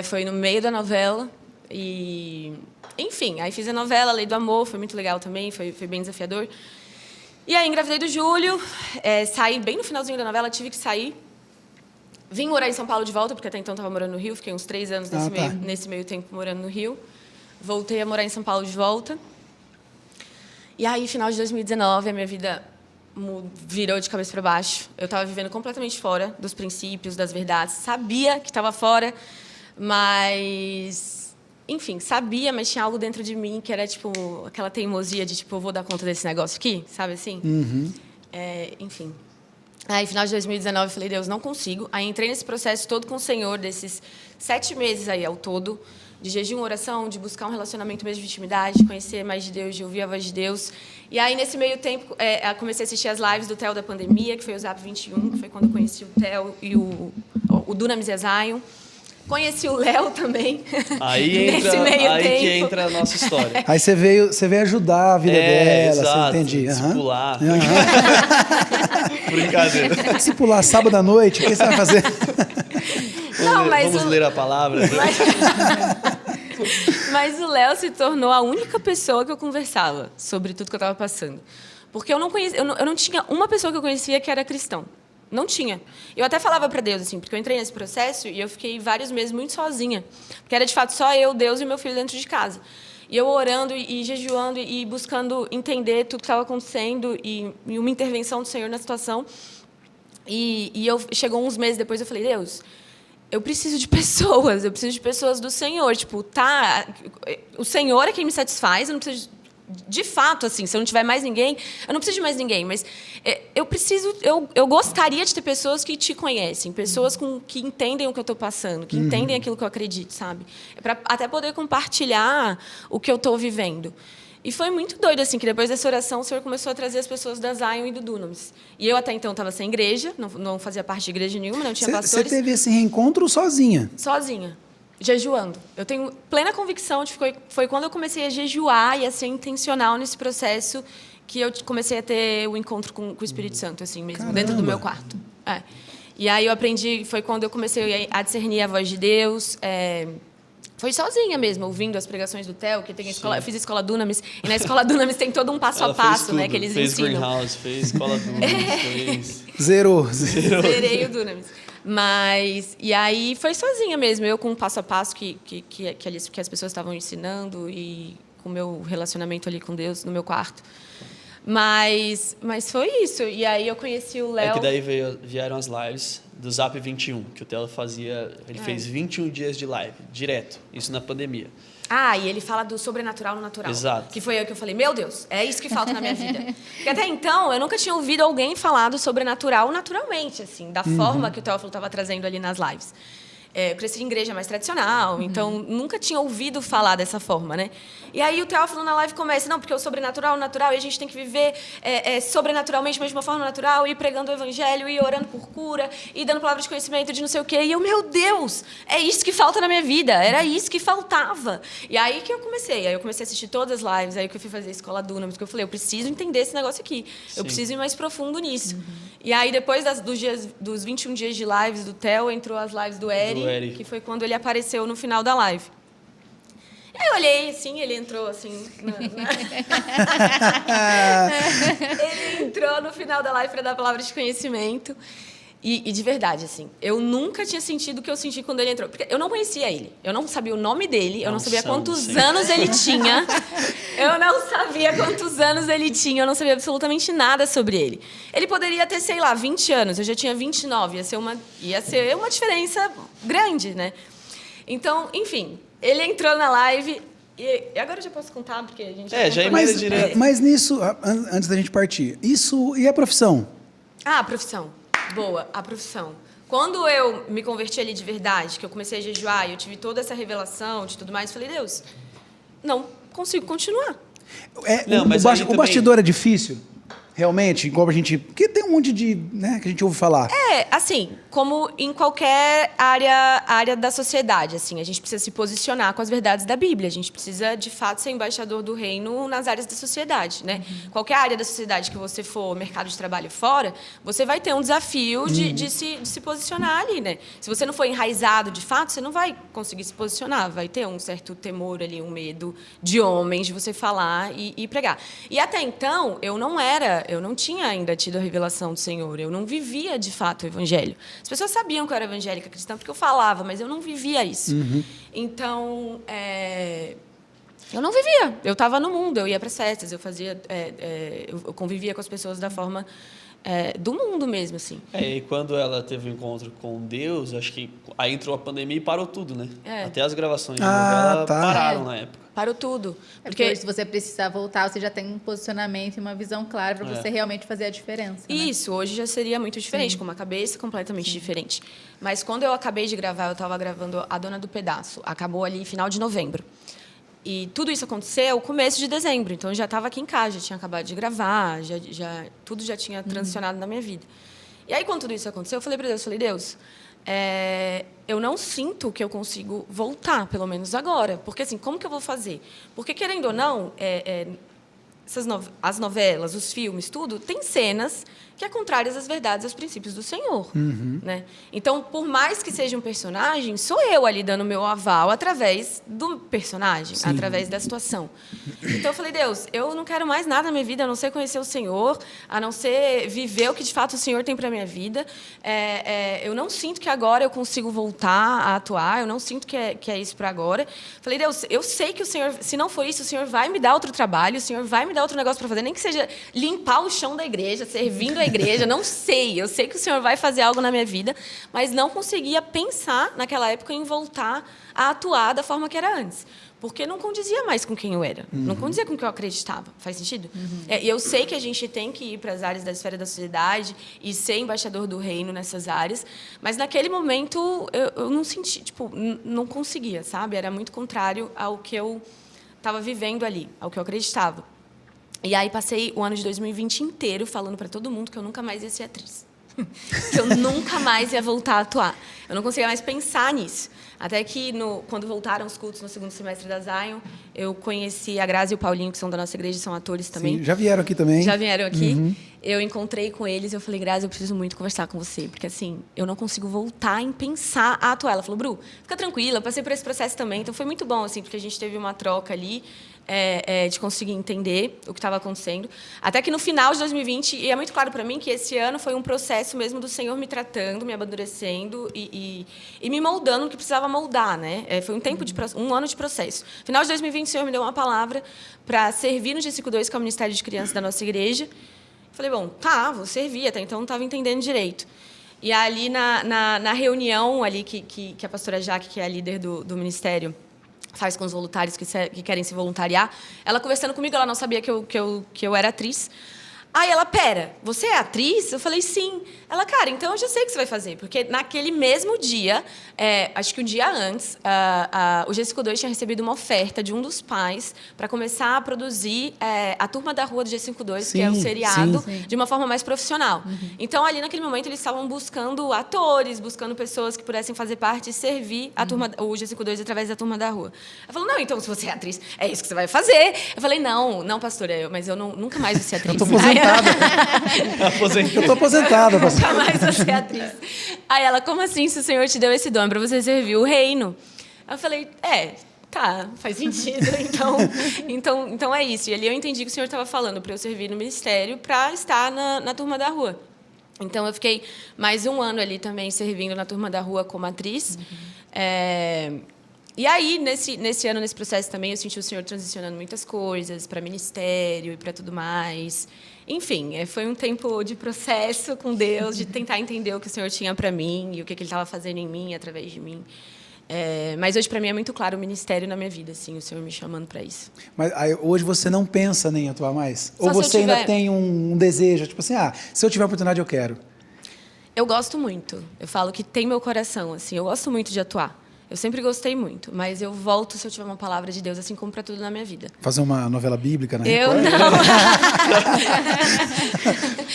Foi no meio da novela. E, enfim, aí fiz a novela, Lei do Amor, foi muito legal também, foi bem desafiador. E aí engravidei do Júlio, saí bem no finalzinho da novela, tive que sair. Vim morar em São Paulo de volta, porque até então estava morando no Rio, fiquei uns 3 anos nesse meio tempo morando no Rio. Voltei a morar em São Paulo de volta. E aí, final de 2019, a minha vida virou de cabeça para baixo. Eu estava vivendo completamente fora dos princípios, das verdades. Sabia que estava fora, mas... Enfim, sabia, mas tinha algo dentro de mim que era, tipo, aquela teimosia de, tipo, eu vou dar conta desse negócio aqui, sabe assim? Enfim. Aí, final de 2019, eu falei, Deus, não consigo. Aí, entrei nesse processo todo com o Senhor, desses 7 meses aí ao todo, de jejum, oração, de buscar um relacionamento mesmo de intimidade, de conhecer mais de Deus, de ouvir a voz de Deus. E aí, nesse meio tempo, comecei a assistir as lives do Theo da pandemia, que foi o Zap 21, que foi quando eu conheci o Theo e o Dunamis e a Zion. Conheci o Léo também. Aí nesse meio que tempo. entra a nossa história. Aí você veio ajudar a vida dela, exato, você entendi. discipular. Brincadeira. Se pular sábado à noite, o que você vai fazer? Não, mas Vamos ler a palavra. Mas o Léo se tornou a única pessoa que eu conversava sobre tudo que eu estava passando. Porque eu não tinha uma pessoa que eu conhecia que era cristão. Não tinha. Eu até falava para Deus, assim, porque eu entrei nesse processo e eu fiquei vários meses muito sozinha. Porque era, de fato, só eu, Deus e meu filho dentro de casa. E eu orando e jejuando e buscando entender tudo que estava acontecendo e uma intervenção do Senhor na situação. Chegou uns meses depois, eu falei, Deus, eu preciso de pessoas do Senhor. Tipo, tá, o Senhor é quem me satisfaz, eu não preciso de fato, assim, se eu não tiver mais ninguém, eu não preciso de mais ninguém, mas eu gostaria de ter pessoas que te conhecem, pessoas que entendem o que eu estou passando, que entendem aquilo que eu acredito, sabe? Para até poder compartilhar o que eu estou vivendo. E foi muito doido, assim, que depois dessa oração o Senhor começou a trazer as pessoas da Zion e do Dunamis. E eu até então estava sem igreja, não fazia parte de igreja nenhuma, não tinha pastores. Você teve esse reencontro sozinha? Sozinha. Jejuando. Eu tenho plena convicção de que foi quando eu comecei a jejuar e a ser intencional nesse processo que eu comecei a ter o encontro com o Espírito Santo, assim mesmo, Caramba. dentro do meu quarto. E aí eu aprendi, foi quando eu comecei a discernir a voz de Deus. Foi sozinha mesmo, ouvindo as pregações do Theo, que tem a escola, eu fiz a escola Dunamis, e na escola Dunamis tem todo um passo a passo, né, que eles fez ensinam. Greenhouse, fez escola Dunamis, fez... Zerou. Zerei o Dunamis. E aí foi sozinha mesmo, eu com o passo a passo que as pessoas estavam ensinando e com o meu relacionamento ali com Deus no meu quarto. Mas foi isso. E aí eu conheci o Léo. É que daí vieram as lives do Zap 21, que o Theo fazia... Ele fez 21 dias de live, direto. Isso na pandemia. E ele fala do sobrenatural no natural. Exato. Que foi aí que eu falei, meu Deus, é isso que falta na minha vida. Porque até então, eu nunca tinha ouvido alguém falar do sobrenatural naturalmente, assim, da forma que o Teófilo estava trazendo ali nas lives. Eu cresci em igreja mais tradicional, então nunca tinha ouvido falar dessa forma, né? E aí o Teófilo na live começa, não, porque o sobrenatural, o natural, e a gente tem que viver sobrenaturalmente, mas de uma forma natural, e pregando o evangelho, e orando por cura, e dando palavra de conhecimento de não sei o quê. E eu, meu Deus, é isso que falta na minha vida, era isso que faltava. E aí que eu comecei a assistir todas as lives, aí que eu fui fazer a escola Dunamis, porque eu falei, eu preciso entender esse negócio aqui, eu preciso ir mais profundo nisso. E aí depois dos 21 dias de lives do Theo, entrou as lives do Eric, que foi quando ele apareceu no final da live. E aí eu olhei, assim, ele entrou, assim... Ele entrou no final da live para dar palavra de conhecimento. E de verdade, assim, eu nunca tinha sentido o que eu senti quando ele entrou. Porque eu não conhecia ele. Eu não sabia o nome dele. Eu não sabia quantos anos ele tinha. Eu não sabia quantos anos ele tinha. Eu não sabia absolutamente nada sobre ele. Ele poderia ter, sei lá, 20 anos. Eu já tinha 29. Ia ser uma diferença grande, né? Então, enfim, ele entrou na live... E agora eu já posso contar, porque a gente... já emenda direto. Mas nisso, antes da gente partir, isso e a profissão? A profissão. Boa, a profissão. Quando eu me converti ali de verdade, que eu comecei a jejuar e eu tive toda essa revelação de tudo mais, eu falei, Deus, não consigo continuar. O bastidor é difícil? Realmente, igual a gente... Porque tem um monte de... né, que a gente ouve falar. Assim, como em qualquer área da sociedade, assim, a gente precisa se posicionar com as verdades da Bíblia. A gente precisa, de fato, ser embaixador do reino nas áreas da sociedade, né? Qualquer área da sociedade que você for, mercado de trabalho fora, você vai ter um desafio de se posicionar ali, né? Se você não for enraizado, de fato, você não vai conseguir se posicionar. Vai ter um certo temor ali, um medo de homens, de você falar e pregar. E até então, eu não tinha ainda tido a revelação do Senhor. Eu não vivia, de fato, o evangelho. As pessoas sabiam que eu era evangélica cristã porque eu falava, mas eu não vivia isso. Então, eu não vivia. Eu estava no mundo, eu ia para as festas, eu fazia... eu convivia com as pessoas da forma... do mundo mesmo, assim. E quando ela teve um encontro com Deus, acho que aí entrou a pandemia e parou tudo, né? Até as gravações de novela pararam na época. Parou tudo. Porque hoje, se você precisar voltar, você já tem um posicionamento e uma visão clara para você realmente fazer a diferença. Né? Isso, hoje já seria muito diferente, com uma cabeça completamente diferente. Mas quando eu acabei de gravar, eu estava gravando A Dona do Pedaço. Acabou ali final de novembro. E tudo isso aconteceu no começo de dezembro. Então, eu já estava aqui em casa, já tinha acabado de gravar, tudo já tinha transicionado na minha vida. E aí, quando tudo isso aconteceu, eu falei para Deus, Deus, eu não sinto que eu consigo voltar, pelo menos agora. Porque, assim, como que eu vou fazer? Porque, querendo ou não, as novelas, os filmes, tudo, tem cenas que é contrárias às verdades, aos princípios do Senhor. Né? Então, por mais que seja um personagem, sou eu ali dando meu aval através do personagem, através da situação. Então, eu falei, Deus, eu não quero mais nada na minha vida, a não ser conhecer o Senhor, a não ser viver o que, de fato, o Senhor tem para a minha vida. Eu não sinto que agora eu consigo voltar a atuar, eu não sinto que é isso para agora. Falei, Deus, eu sei que o Senhor, se não for isso, o Senhor vai me dar outro trabalho, o Senhor vai me dar outro negócio para fazer, nem que seja limpar o chão da igreja, servindo a igreja, não sei. Eu sei que o Senhor vai fazer algo na minha vida, mas não conseguia pensar, naquela época, em voltar a atuar da forma que era antes. Porque não condizia mais com quem eu era. Não condizia com o que eu acreditava. Faz sentido? E eu sei que a gente tem que ir para as áreas da esfera da sociedade e ser embaixador do reino nessas áreas, mas naquele momento eu não senti, não conseguia, sabe? Era muito contrário ao que eu estava vivendo ali, ao que eu acreditava. E aí passei o ano de 2020 inteiro falando para todo mundo que eu nunca mais ia ser atriz. Que eu nunca mais ia voltar a atuar. Eu não conseguia mais pensar nisso. Até que, quando voltaram os cultos no segundo semestre da Zion, eu conheci a Grazi e o Paulinho, que são da nossa igreja, são atores também. Sim, já vieram aqui também. Já vieram aqui. Eu encontrei com eles e eu falei, Grazi, eu preciso muito conversar com você, porque, assim, eu não consigo voltar em pensar a atuar. Ela falou, Bru, fica tranquila, eu passei por esse processo também. Então, foi muito bom, assim, porque a gente teve uma troca ali, de conseguir entender o que estava acontecendo. Até que no final de 2020, e é muito claro para mim que esse ano foi um processo mesmo do Senhor me tratando, me amadurecendo e me moldando no que precisava moldar, né? Foi um ano de processo. No final de 2020, o Senhor me deu uma palavra para servir no G52, que é o Ministério de Crianças da nossa igreja. Falei, bom, vou servir, até então não estava entendendo direito. E ali na reunião ali que a pastora Jaque, que é a líder do ministério, faz com os voluntários que querem se voluntariar, ela conversando comigo, ela não sabia que eu era atriz. Aí ela, pera, você é atriz? Eu falei, sim. Ela, cara, então eu já sei o que você vai fazer. Porque naquele mesmo dia, acho que um dia antes, o G52 tinha recebido uma oferta de um dos pais para começar a produzir a Turma da Rua do G52, que é o seriado, de uma forma mais profissional. Então, ali naquele momento, eles estavam buscando atores, buscando pessoas que pudessem fazer parte e servir o G52 através da Turma da Rua. Ela falou, não, então, se você é atriz, é isso que você vai fazer. Eu falei, não, pastora, mas eu nunca mais vou ser atriz. Eu tô Eu tô aposentada. Nunca mais vou ser atriz. Aí ela, como assim, se o Senhor te deu esse dom para você servir o reino? Eu falei, tá, faz sentido. Então é isso. E ali eu entendi que o Senhor estava falando para eu servir no ministério para estar na Turma da Rua. Então eu fiquei mais um ano ali também servindo na Turma da Rua como atriz. E aí, nesse ano, nesse processo também, eu senti o Senhor transicionando muitas coisas para ministério e para tudo mais. Enfim, foi um tempo de processo com Deus, de tentar entender o que o Senhor tinha para mim e o que Ele estava fazendo em mim, através de mim. Mas hoje, para mim, é muito claro o ministério na minha vida, assim, o Senhor me chamando para isso. Mas aí, hoje você não pensa nem em atuar mais? Só ou você ainda tem um desejo, tipo assim, se eu tiver a oportunidade, eu quero? Eu gosto muito. Eu falo que tem meu coração, assim, eu gosto muito de atuar. Eu sempre gostei muito, mas eu volto se eu tiver uma palavra de Deus, assim como para tudo na minha vida. Fazer uma novela bíblica, né? Eu não.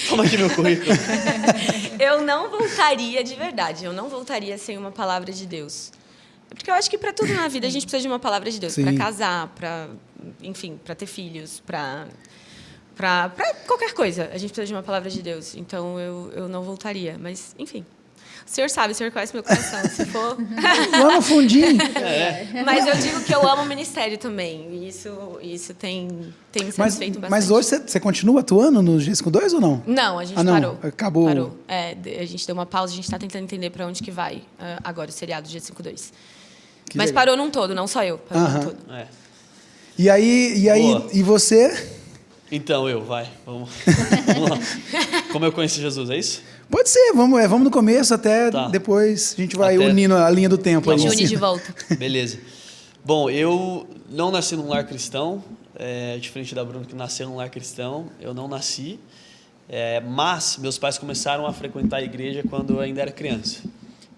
Toma aqui meu currículo. Eu não voltaria de verdade. Eu não voltaria sem uma palavra de Deus. Porque eu acho que para tudo na vida a gente precisa de uma palavra de Deus. Para casar, enfim, para ter filhos, para qualquer coisa. A gente precisa de uma palavra de Deus. Então eu não voltaria. Mas, enfim. O Senhor sabe, o Senhor conhece meu coração. Se for... Lá no fundinho. Mas eu digo que eu amo o ministério também. E isso tem me satisfeito bastante. Mas hoje você continua atuando no G52 ou não? Não, a gente parou. Acabou. Parou. A gente deu uma pausa, a gente está tentando entender para onde que vai agora o seriado G52. Mas parou num todo, não só eu. Parou num todo. E aí você? Então, vamos lá. Como eu conheci Jesus, é isso? Pode ser, vamos no começo até depois a gente vai unindo a linha do tempo. A gente une de volta. Beleza. Bom, eu não nasci num lar cristão, diferente da Bruna que nasceu num lar cristão, eu não nasci, mas meus pais começaram a frequentar a igreja quando eu ainda era criança.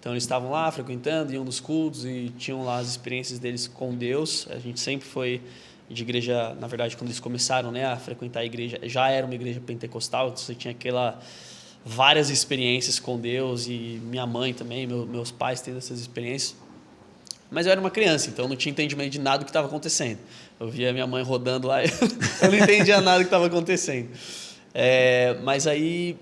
Então eles estavam lá frequentando, iam nos cultos e tinham lá as experiências deles com Deus. A gente sempre foi de igreja, na verdade, quando eles começaram a frequentar a igreja, já era uma igreja pentecostal, então você tinha várias experiências com Deus, e minha mãe também, meus pais tendo essas experiências. Mas eu era uma criança, então eu não tinha entendimento de nada do que estava acontecendo. Eu via minha mãe rodando lá e eu não entendia nada do que estava acontecendo. Mas aí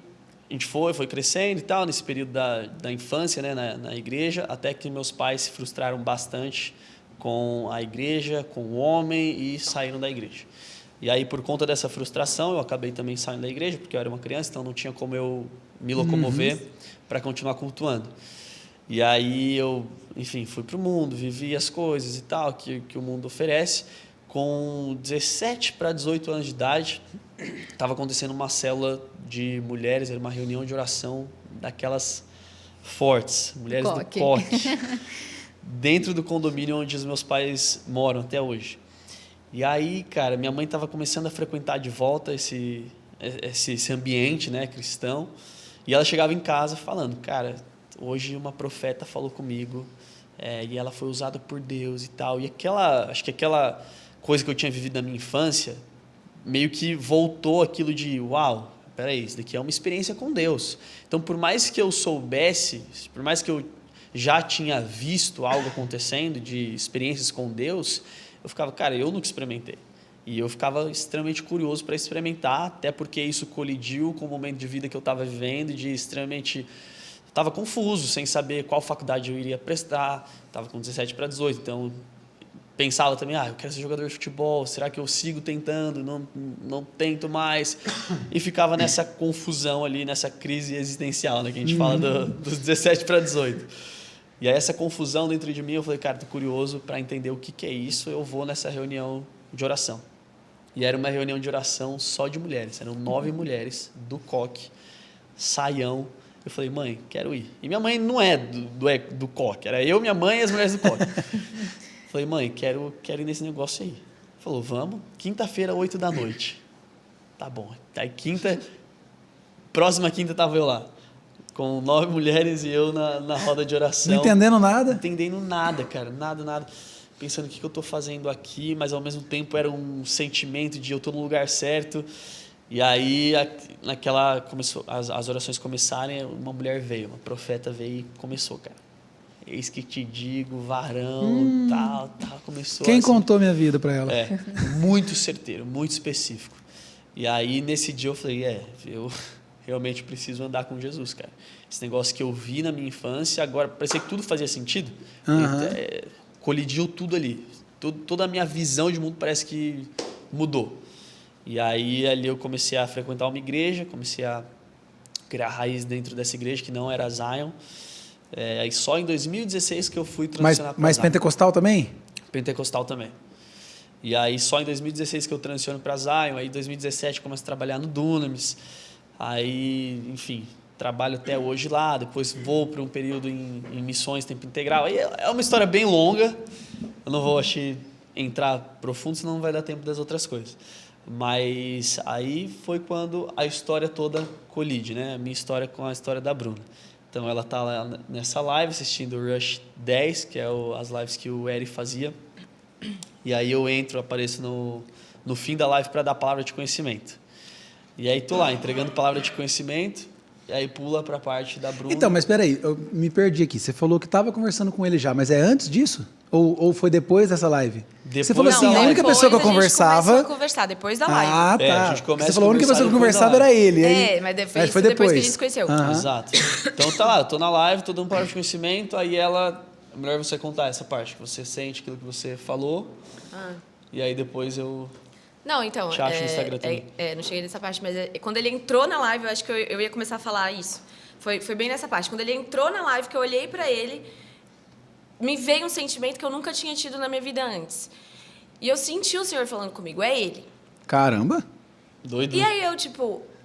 a gente foi crescendo e tal, nesse período da infância, né, na igreja, até que meus pais se frustraram bastante com a igreja, com o homem e saíram da igreja. E aí, por conta dessa frustração, eu acabei também saindo da igreja, porque eu era uma criança, então não tinha como eu me locomover para continuar cultuando. E aí eu, enfim, fui para o mundo, vivi as coisas e tal que o mundo oferece. Com 17 para 18 anos de idade, estava acontecendo uma célula de mulheres, era uma reunião de oração daquelas fortes, mulheres do COC, dentro do condomínio onde os meus pais moram até hoje. E aí, cara, minha mãe estava começando a frequentar de volta esse ambiente, né, cristão, e ela chegava em casa falando, cara, hoje uma profeta falou comigo, e ela foi usada por Deus e tal, e acho que aquela coisa que eu tinha vivido na minha infância, meio que voltou aquilo de, uau, peraí, isso daqui é uma experiência com Deus. Então, por mais que eu soubesse, por mais que eu já tinha visto algo acontecendo de experiências com Deus, eu ficava, cara, eu nunca experimentei. E eu ficava extremamente curioso para experimentar, até porque isso colidiu com o momento de vida que eu estava vivendo, de extremamente... Estava confuso, sem saber qual faculdade eu iria prestar, estava com 17 para 18, então... Pensava também, eu quero ser jogador de futebol, será que eu sigo tentando, não tento mais? E ficava nessa confusão ali, nessa crise existencial, né, que a gente fala dos 17 para 18. E aí essa confusão dentro de mim, eu falei, cara, tô curioso para entender o que é isso, eu vou nessa reunião de oração. E era uma reunião de oração só de mulheres, eram 9 mulheres do COC, saião. Eu falei, mãe, quero ir. E minha mãe não é do COC, era eu, minha mãe e as mulheres do COC. Falei, mãe, quero ir nesse negócio aí. Falou, vamos. Quinta-feira, 8 da noite. Tá bom. Aí próxima quinta estava eu lá, com 9 mulheres e eu na roda de oração. Não entendendo nada? Não entendendo nada, cara. Nada. Pensando o que eu estou fazendo aqui, mas ao mesmo tempo era um sentimento de eu estou no lugar certo. E aí, começou, as orações começarem, uma mulher veio, uma profeta veio e começou, cara. Eis que te digo, varão, tal, começou. Quem assim, contou minha vida para ela? Muito certeiro, muito específico. E aí, nesse dia, eu falei, eu realmente preciso andar com Jesus, cara. Esse negócio que eu vi na minha infância, agora, parecia que tudo fazia sentido. Colidiu tudo ali. Toda a minha visão de mundo parece que mudou. E aí, ali eu comecei a frequentar uma igreja, comecei a criar raiz dentro dessa igreja, que não era a Zion. Aí só em 2016 que eu fui transicionar para Mas pentecostal também? Pentecostal também. E aí só em 2016 que eu transiciono para Zion, aí em 2017 começo a trabalhar no Dunamis. Aí, enfim, trabalho até hoje lá, depois vou para um período em missões tempo integral. Aí é uma história bem longa, eu não vou entrar profundo, senão não vai dar tempo das outras coisas. Mas aí foi quando a história toda colide, né? A minha história com a história da Bruna. Então, ela está lá nessa live assistindo o Rush 10, que é as lives que o Eri fazia. E aí eu apareço no fim da live para dar palavra de conhecimento. E aí estou lá, entregando palavra de conhecimento, e aí pula para a parte da Bruna. Então, mas espera aí, eu me perdi aqui. Você falou que estava conversando com ele já, mas é antes disso? Ou foi depois dessa live? Você falou assim, a única pessoa que eu conversava... Começou a conversar depois da live. Ah, tá. A gente começa Você falou a única pessoa que eu conversava era ele. Aí... mas foi depois que a gente se conheceu. Exato. Então tá lá, eu tô na live, tô dando palavra de conhecimento, aí ela... É melhor você contar essa parte, que você sente aquilo que você falou, e aí depois eu... Não, então, te acho no Instagram também. Não cheguei nessa parte, mas quando ele entrou na live, eu acho que eu ia começar a falar isso. Foi bem nessa parte. Quando ele entrou na live, que eu olhei pra ele, me veio um sentimento que eu nunca tinha tido na minha vida antes. E eu senti o Senhor falando comigo, é ele. Caramba! Doido. E aí eu,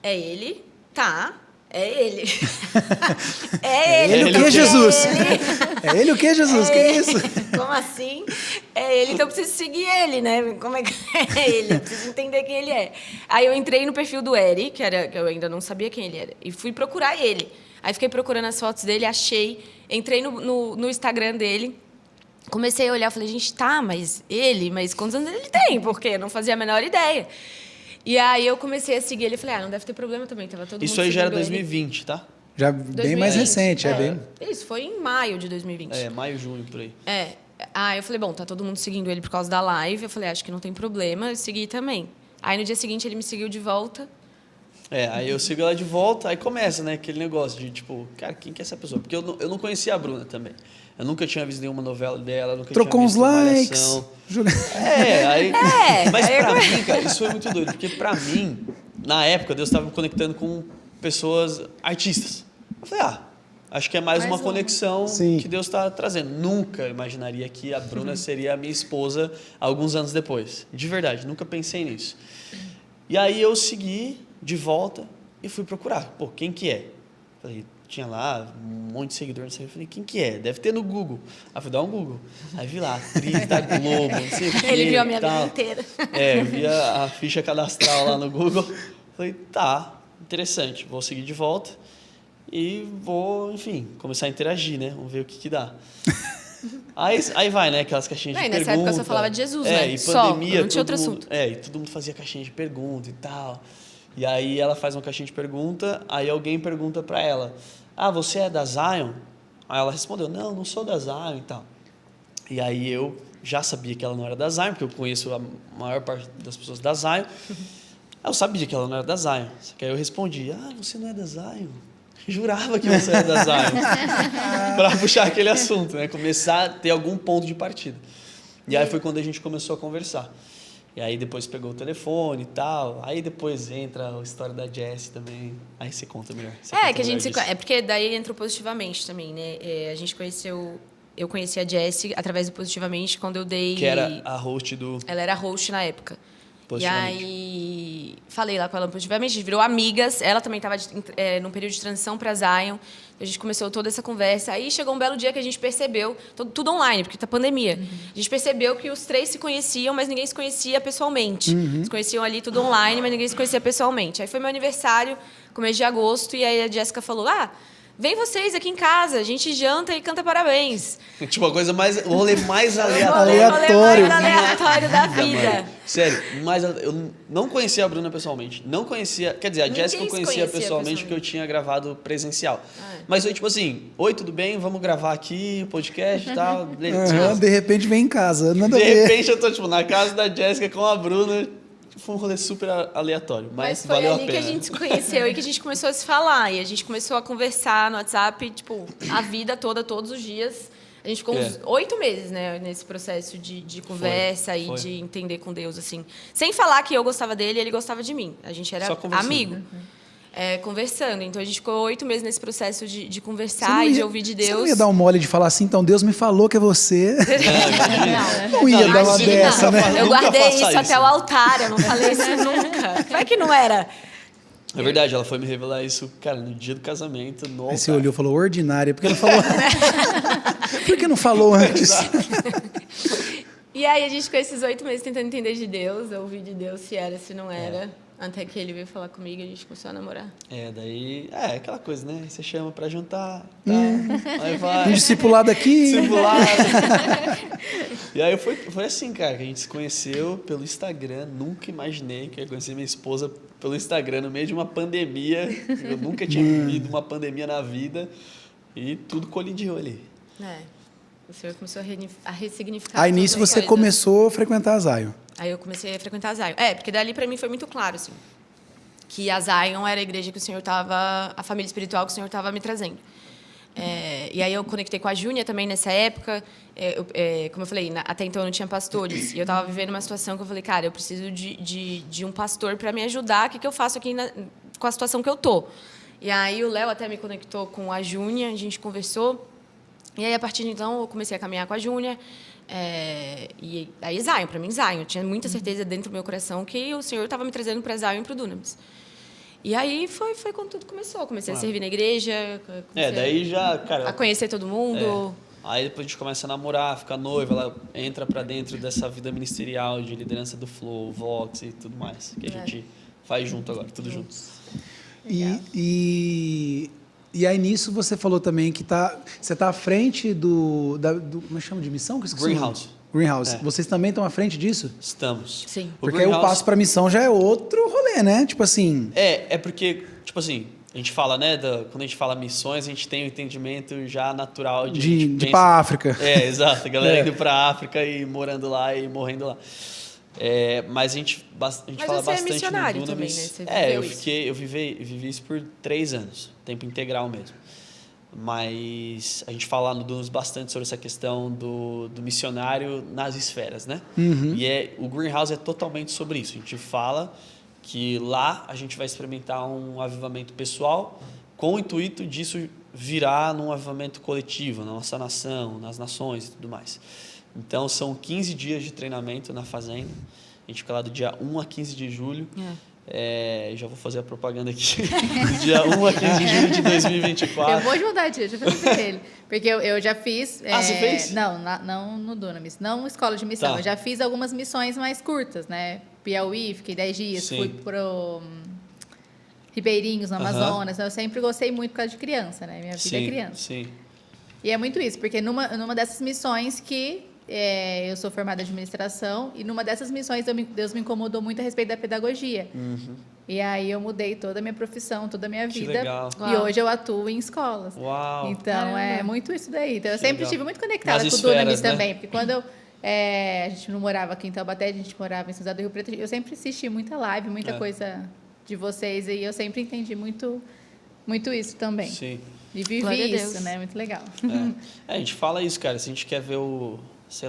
é ele, tá, é ele. É ele. É ele o que, Jesus? É ele o que, Jesus? Que isso? Como assim? É ele, então eu preciso seguir ele, né? Como é que é ele? Eu preciso entender quem ele é. Aí eu entrei no perfil do Eri, que eu ainda não sabia quem ele era, e fui procurar ele. Aí fiquei procurando as fotos dele, achei, entrei no Instagram dele, comecei a olhar, falei, gente, mas quantos anos ele tem? Porque eu não fazia a menor ideia. E aí eu comecei a seguir ele e falei, não deve ter problema também, tava todo mundo Isso aí já era seguindo 2020, ele. tá? Já bem mais recente, bem... Isso, foi em maio de 2020. Maio, junho, por aí. eu falei, bom, tá todo mundo seguindo ele por causa da live. Eu falei, acho que não tem problema, eu segui também. Aí no dia seguinte ele me seguiu de volta. Aí eu sigo ela de volta, aí começa, né, aquele negócio de, tipo, cara, quem que é essa pessoa? Porque eu não conhecia a Bruna também. Eu nunca tinha visto nenhuma novela dela, nunca Trocou tinha uns visto likes. Malhação. Mas pra mim, cara, isso foi muito doido, porque pra mim, na época, Deus estava me conectando com pessoas artistas. Eu falei, acho que é mais uma conexão que Deus está trazendo. Nunca imaginaria que a Bruna seria a minha esposa alguns anos depois. De verdade, nunca pensei nisso. E aí eu segui de volta e fui procurar. Pô, quem que é? Falei, tinha lá um monte de seguidor, não sei. Eu falei, quem que é? Deve ter no Google. Aí fui dar um Google. Aí vi lá, atriz da Globo, não sei o quê. Ele viu a minha vida inteira. Vi a ficha cadastral lá no Google. Falei, tá, interessante. Vou seguir de volta e vou, enfim, começar a interagir, né? Vamos ver o que dá. Aí vai, né? Aquelas caixinhas de pergunta. Nessa época eu só falava de Jesus, né? E pandemia, não tinha outro assunto. E todo mundo fazia caixinha de pergunta e tal. E aí ela faz uma caixinha de pergunta, aí alguém pergunta pra ela, você é da Zion? Aí ela respondeu, não sou da Zion e tal. E aí eu já sabia que ela não era da Zion, porque eu conheço a maior parte das pessoas da Zion. Eu sabia que ela não era da Zion. Só que aí eu respondi, você não é da Zion? Jurava que você era da Zion. Para puxar aquele assunto, né? Começar a ter algum ponto de partida. E aí foi quando a gente começou a conversar. E aí depois pegou o telefone e tal. Aí depois entra a história da Jessie também. Aí você conta melhor. Porque daí entrou Positivamente também, né? A gente conheceu... Eu conheci a Jessie através do Positivamente quando eu dei... Que era a host do... Ela era host na época. E aí, falei lá com ela positivamente, a gente virou amigas. Ela também estava num período de transição para Zion. A gente começou toda essa conversa. Aí chegou um belo dia que a gente percebeu, tudo online, porque tá pandemia. A gente percebeu que os três se conheciam, mas ninguém se conhecia pessoalmente. Se conheciam ali tudo online, mas ninguém se conhecia pessoalmente. Aí foi meu aniversário, começo de agosto, e aí a Jéssica falou, vem vocês aqui em casa, a gente janta e canta parabéns. Tipo, o rolê mais aleatório. O rolê mais aleatório da vida. Sério, mas eu não conhecia a Bruna pessoalmente. Não conhecia... Quer dizer, a Jéssica eu conhecia pessoalmente porque eu tinha gravado presencial. Mas foi tipo assim, oi, tudo bem? Vamos gravar aqui o podcast e tal. De repente vem em casa, nada a ver. ver. De repente eu tô tipo na casa da Jéssica com a Bruna... Foi um rolê super aleatório, mas valeu a pena. Foi ali que a gente se conheceu e que a gente começou a se falar. E a gente começou a conversar no WhatsApp, tipo, a vida toda, todos os dias. A gente ficou uns 8 meses, né, nesse processo de conversa e de entender com Deus, assim. Sem falar que eu gostava dele e ele gostava de mim. A gente era amigo. Conversando. Então, a gente ficou 8 meses nesse processo de conversar e de ouvir de Deus. Você não ia dar um mole de falar assim, então Deus me falou que é você. Não ia dar uma dessa, né? Eu guardei isso até o altar, eu não falei isso nunca. Como é que não era? É verdade, ela foi me revelar isso, cara, no dia do casamento. Aí você olhou e falou, ordinária, porque não falou. Por que não falou antes? E aí a gente ficou esses 8 meses tentando entender de Deus, ouvir de Deus se era, se não era. Até que ele veio falar comigo e a gente começou a namorar. Daí... aquela coisa, né? Você chama pra jantar, tá? Aí vai... Um discipulado aqui. Discipulado. E aí foi assim, cara, que a gente se conheceu pelo Instagram. Nunca imaginei que eu ia conhecer minha esposa pelo Instagram no meio de uma pandemia. Eu nunca tinha vivido uma pandemia na vida. E tudo colidiu ali. O Senhor começou a ressignificar. Aí nisso você começou a frequentar a Zion. Aí eu comecei a frequentar a Zion. Porque dali para mim foi muito claro, assim, que a Zion era a igreja que o Senhor estava, a família espiritual que o Senhor estava me trazendo. E aí eu conectei com a Júnia também nessa época. Como eu falei, até então eu não tinha pastores. E eu estava vivendo uma situação que eu falei, cara, eu preciso de um pastor para me ajudar. O que eu faço aqui com a situação que eu tô? E aí o Léo até me conectou com a Júnia, a gente conversou. E aí, a partir de então, eu comecei a caminhar com a Júnia. E aí, Zion, para mim, Zion. Eu tinha muita certeza dentro do meu coração que o Senhor estava me trazendo para Zion e para o Dunamis. E aí, foi quando tudo começou. Comecei a servir na igreja. Daí já, cara... A conhecer todo mundo. Aí, depois a gente começa a namorar, fica noiva. Ela entra para dentro dessa vida ministerial de liderança do Flow, Vox e tudo mais. Que a gente faz junto agora, tudo junto. E aí, nisso, você falou também que você está à frente do... Como chama de missão? Greenhouse. Vocês também estão à frente disso? Estamos. Sim. Porque aí o passo para a missão já é outro rolê, né? Tipo assim... É porque, tipo assim, A gente fala, né, quando a gente fala missões, a gente tem o entendimento já natural de... De ir pra África. Exato. A galera indo pra África e morando lá e morrendo lá. Mas a gente fala você é bastante missionário no Dunamis. também, né? Você viveu Eu vivi isso por 3 anos, tempo integral mesmo. Mas a gente fala lá no Dunamis bastante sobre essa questão do missionário nas esferas, né? E o Greenhouse é totalmente sobre isso. A gente fala que lá a gente vai experimentar um avivamento pessoal com o intuito disso virar num avivamento coletivo, na nossa nação, nas nações e tudo mais. Então, são 15 dias de treinamento na fazenda. A gente fica lá do dia 1 a 15 de julho. Já vou fazer a propaganda aqui. Do dia 1 a 15 de julho de 2024. Eu vou ajudar, tia, deixa eu fazer pra ele. Porque eu já fiz... você fez? Não no Dunamis, não escola de missão. Tá. Eu já fiz algumas missões mais curtas, né? Piauí, fiquei 10 dias, Sim. fui pro Ribeirinhos, no Amazonas. Eu sempre gostei muito por causa de criança, né? Minha vida é criança. Sim. E é muito isso, porque numa dessas missões que eu sou formada em administração, e numa dessas missões Deus me incomodou muito a respeito da pedagogia. E aí eu mudei toda a minha profissão, toda a minha Que vida. legal. E Uau. hoje eu atuo em escolas. Uau. Então é Caramba. muito isso daí. Então eu Que sempre legal. estive muito conectada Nas com o esferas, Dunamis né? também, porque quando a gente não morava aqui em Taubaté, a gente morava em São José do Rio Preto, eu sempre assisti muita live, muita coisa de vocês, e eu sempre entendi muito isso também. Sim. E vivi Glória a Deus. isso, né? Muito legal. A gente fala isso, cara. Se a gente quer ver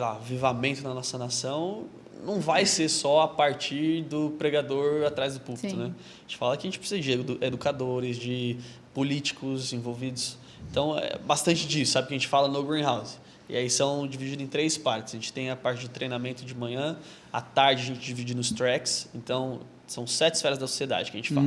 avivamento na nossa nação, não vai ser só a partir do pregador atrás do púlpito, Sim. né? A gente fala que a gente precisa de educadores, de políticos envolvidos. Então, é bastante disso, sabe? Que a gente fala no Greenhouse. E aí são divididos em 3 partes. A gente tem a parte de treinamento de manhã, à tarde a gente divide nos tracks. Então, são 7 esferas da sociedade que a gente fala.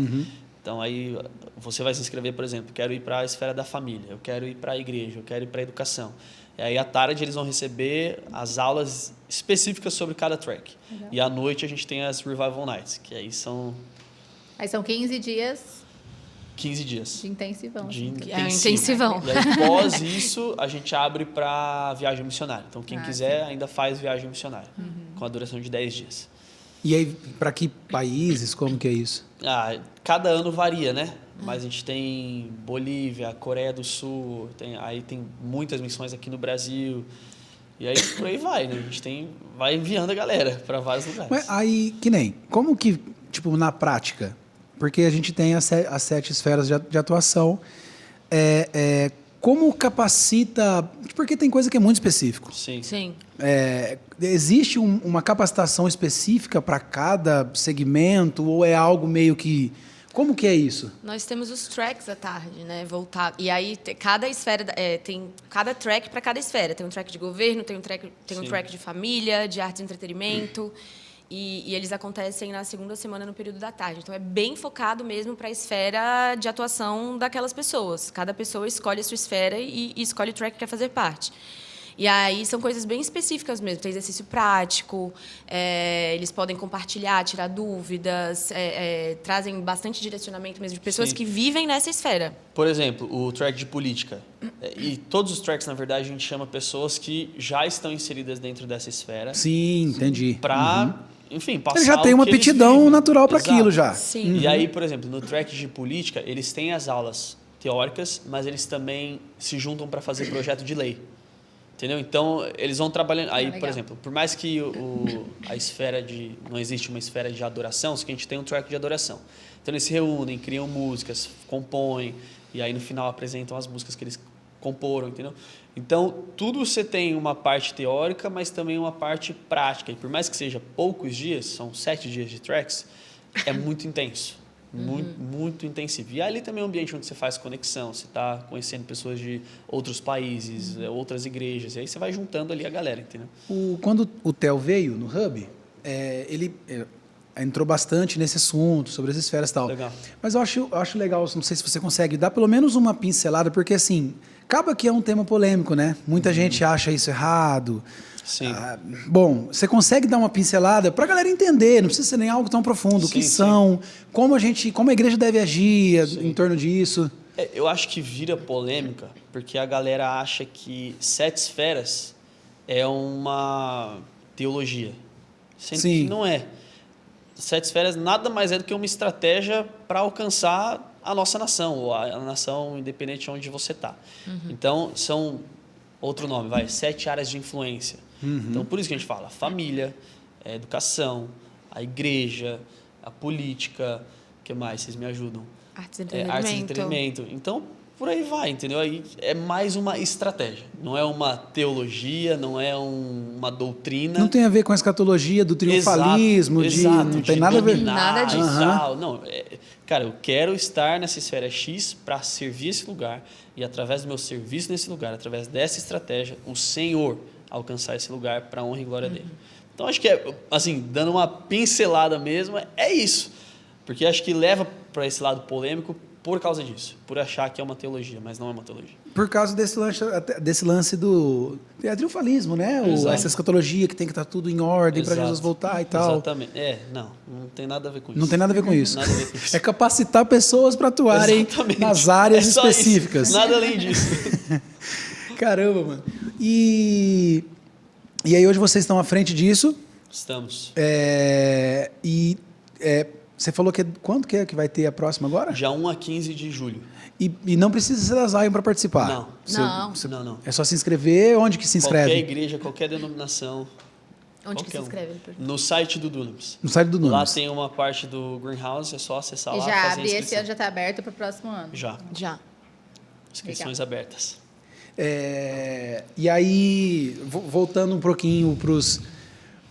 Então, aí você vai se inscrever, por exemplo, quero ir para a esfera da família, eu quero ir para a igreja, eu quero ir para a educação. E aí, à tarde, eles vão receber as aulas específicas sobre cada track. Legal. E à noite, a gente tem as Revival Nights, que aí são Aí são 15 dias 15 dias. de intensivão. De assim. intensivão. E aí, após isso, a gente abre para viagem missionária. Então, quem Ah, quiser ainda faz viagem missionária, com a duração de 10 dias. E aí, para que países? Como que é isso? Cada ano varia, né? Mas a gente tem Bolívia, Coreia do Sul, aí tem muitas missões aqui no Brasil. E aí, por aí vai, né? A gente vai enviando a galera para vários lugares. Mas aí, que nem, como que, tipo, na prática? Porque a gente tem as 7 esferas de atuação. Como capacita... Porque tem coisa que é muito específico. Sim. Sim. Existe uma capacitação específica para cada segmento ou é algo meio que... Como que é isso? Nós temos os tracks à tarde, né? Voltado. E aí, cada esfera tem cada track para cada esfera. Tem um track de governo, tem um track de família, de arte e entretenimento. E eles acontecem na segunda semana no período da tarde. Então, é bem focado mesmo para a esfera de atuação daquelas pessoas. Cada pessoa escolhe a sua esfera e escolhe o track que quer fazer parte. E aí são coisas bem específicas mesmo. Tem exercício prático, eles podem compartilhar, tirar dúvidas, trazem bastante direcionamento mesmo de pessoas Sim. que vivem nessa esfera. Por exemplo, o track de política. E todos os tracks, na verdade, a gente chama pessoas que já estão inseridas dentro dessa esfera. Sim, entendi. Para, enfim, passar Ele já tem uma o que eles aptidão vivem. natural para Exato. aquilo já. Sim. E aí, por exemplo, no track de política, eles têm as aulas teóricas, mas eles também se juntam para fazer projeto de lei. Entendeu? Então, eles vão trabalhando... Aí, legal. por exemplo, por mais que a esfera de... Não existe uma esfera de adoração, só que a gente tem um track de adoração. Então, eles se reúnem, criam músicas, compõem, e aí, no final, apresentam as músicas que eles comporam, entendeu? Então, tudo você tem uma parte teórica, mas também uma parte prática. E por mais que seja poucos dias, são 7 dias de tracks, é muito intenso. Muito intensivo. E ali também é um ambiente onde você faz conexão, você está conhecendo pessoas de outros países, outras igrejas, e aí você vai juntando ali a galera, entendeu? Quando o Theo veio no Hub, ele entrou bastante nesse assunto, sobre as esferas e tal. Legal. Mas eu acho legal, não sei se você consegue dar pelo menos uma pincelada, porque assim, acaba que é um tema polêmico, né? Muita gente acha isso errado. Sim. Bom, você consegue dar uma pincelada para a galera entender, não precisa ser nem algo tão profundo, o que Sim, são, como a igreja deve agir em torno disso. Eu acho que vira polêmica, porque a galera acha que 7 esferas é uma teologia. Sendo Sim. que não é. 7 esferas nada mais é do que uma estratégia para alcançar a nossa nação, ou a nação independente onde você está. Então, são, outro nome, 7 áreas de influência. Então, por isso que a gente fala família, a educação, a igreja, a política, o que mais? Vocês me ajudam? Artes e entretenimento. Artes e entretenimento. Então, por aí vai, entendeu? Aí é mais uma estratégia. Não é uma teologia, não é uma doutrina. Não tem a ver com a escatologia do triunfalismo, exato, não tem nada a ver. Nada disso. E tal. Não, cara, eu quero estar nessa esfera X para servir esse lugar e através do meu serviço nesse lugar, através dessa estratégia, o Senhor alcançar esse lugar para a honra e glória dele. Então, acho que assim, dando uma pincelada mesmo, é isso. Porque acho que leva para esse lado polêmico por causa disso, por achar que é uma teologia, mas não é uma teologia. Por causa desse lance do triunfalismo, né? Essa escatologia que tem que estar tudo em ordem para Jesus voltar e tal. Exatamente. Não tem nada a ver com isso. Não tem nada a ver com isso. Nada a ver com isso. É capacitar pessoas para atuarem Exatamente. nas áreas É só específicas. isso. Nada além disso. Caramba, mano. E aí hoje vocês estão à frente disso. Estamos. Você falou que quando que é que vai ter a próxima agora? Já 1 a 15 de julho. E não precisa ser da Zion para participar? Não. Não. É só se inscrever? Onde que se inscreve? Qualquer igreja, qualquer denominação. Onde que se inscreve? No site do Dunamis. No site do Lá Dunamis. tem uma parte do Greenhouse, é só acessar E lá já e fazer a abre, esse inscrição. ano já está aberto para o próximo ano. Já. Inscrições abertas. E aí, voltando um pouquinho para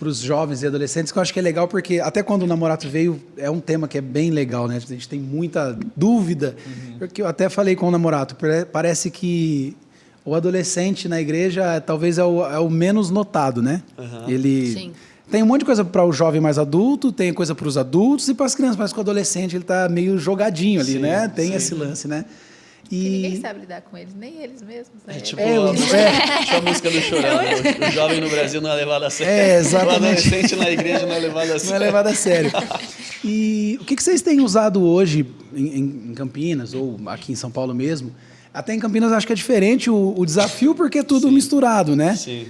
os jovens e adolescentes, que eu acho que é legal, porque até quando o Namorato veio, é um tema que é bem legal, né? A gente tem muita dúvida, porque eu até falei com o Namorato, parece que o adolescente na igreja talvez é o menos notado, né? Ele Sim. tem um monte de coisa para o jovem mais adulto, tem coisa para os adultos e para as crianças, mas com o adolescente ele está meio jogadinho ali, Sim, né? Tem sim. esse lance, né? Que ninguém sabe lidar com eles, nem eles mesmos. Né? Tipo, É, a música do Chorão. O jovem no Brasil não é levado a sério. exatamente. O adolescente na igreja não é levado a sério. Não é levado a sério. E o que vocês têm usado hoje em Campinas, ou aqui em São Paulo mesmo? Até em Campinas acho que é diferente o desafio, porque é tudo misturado, né? Sim.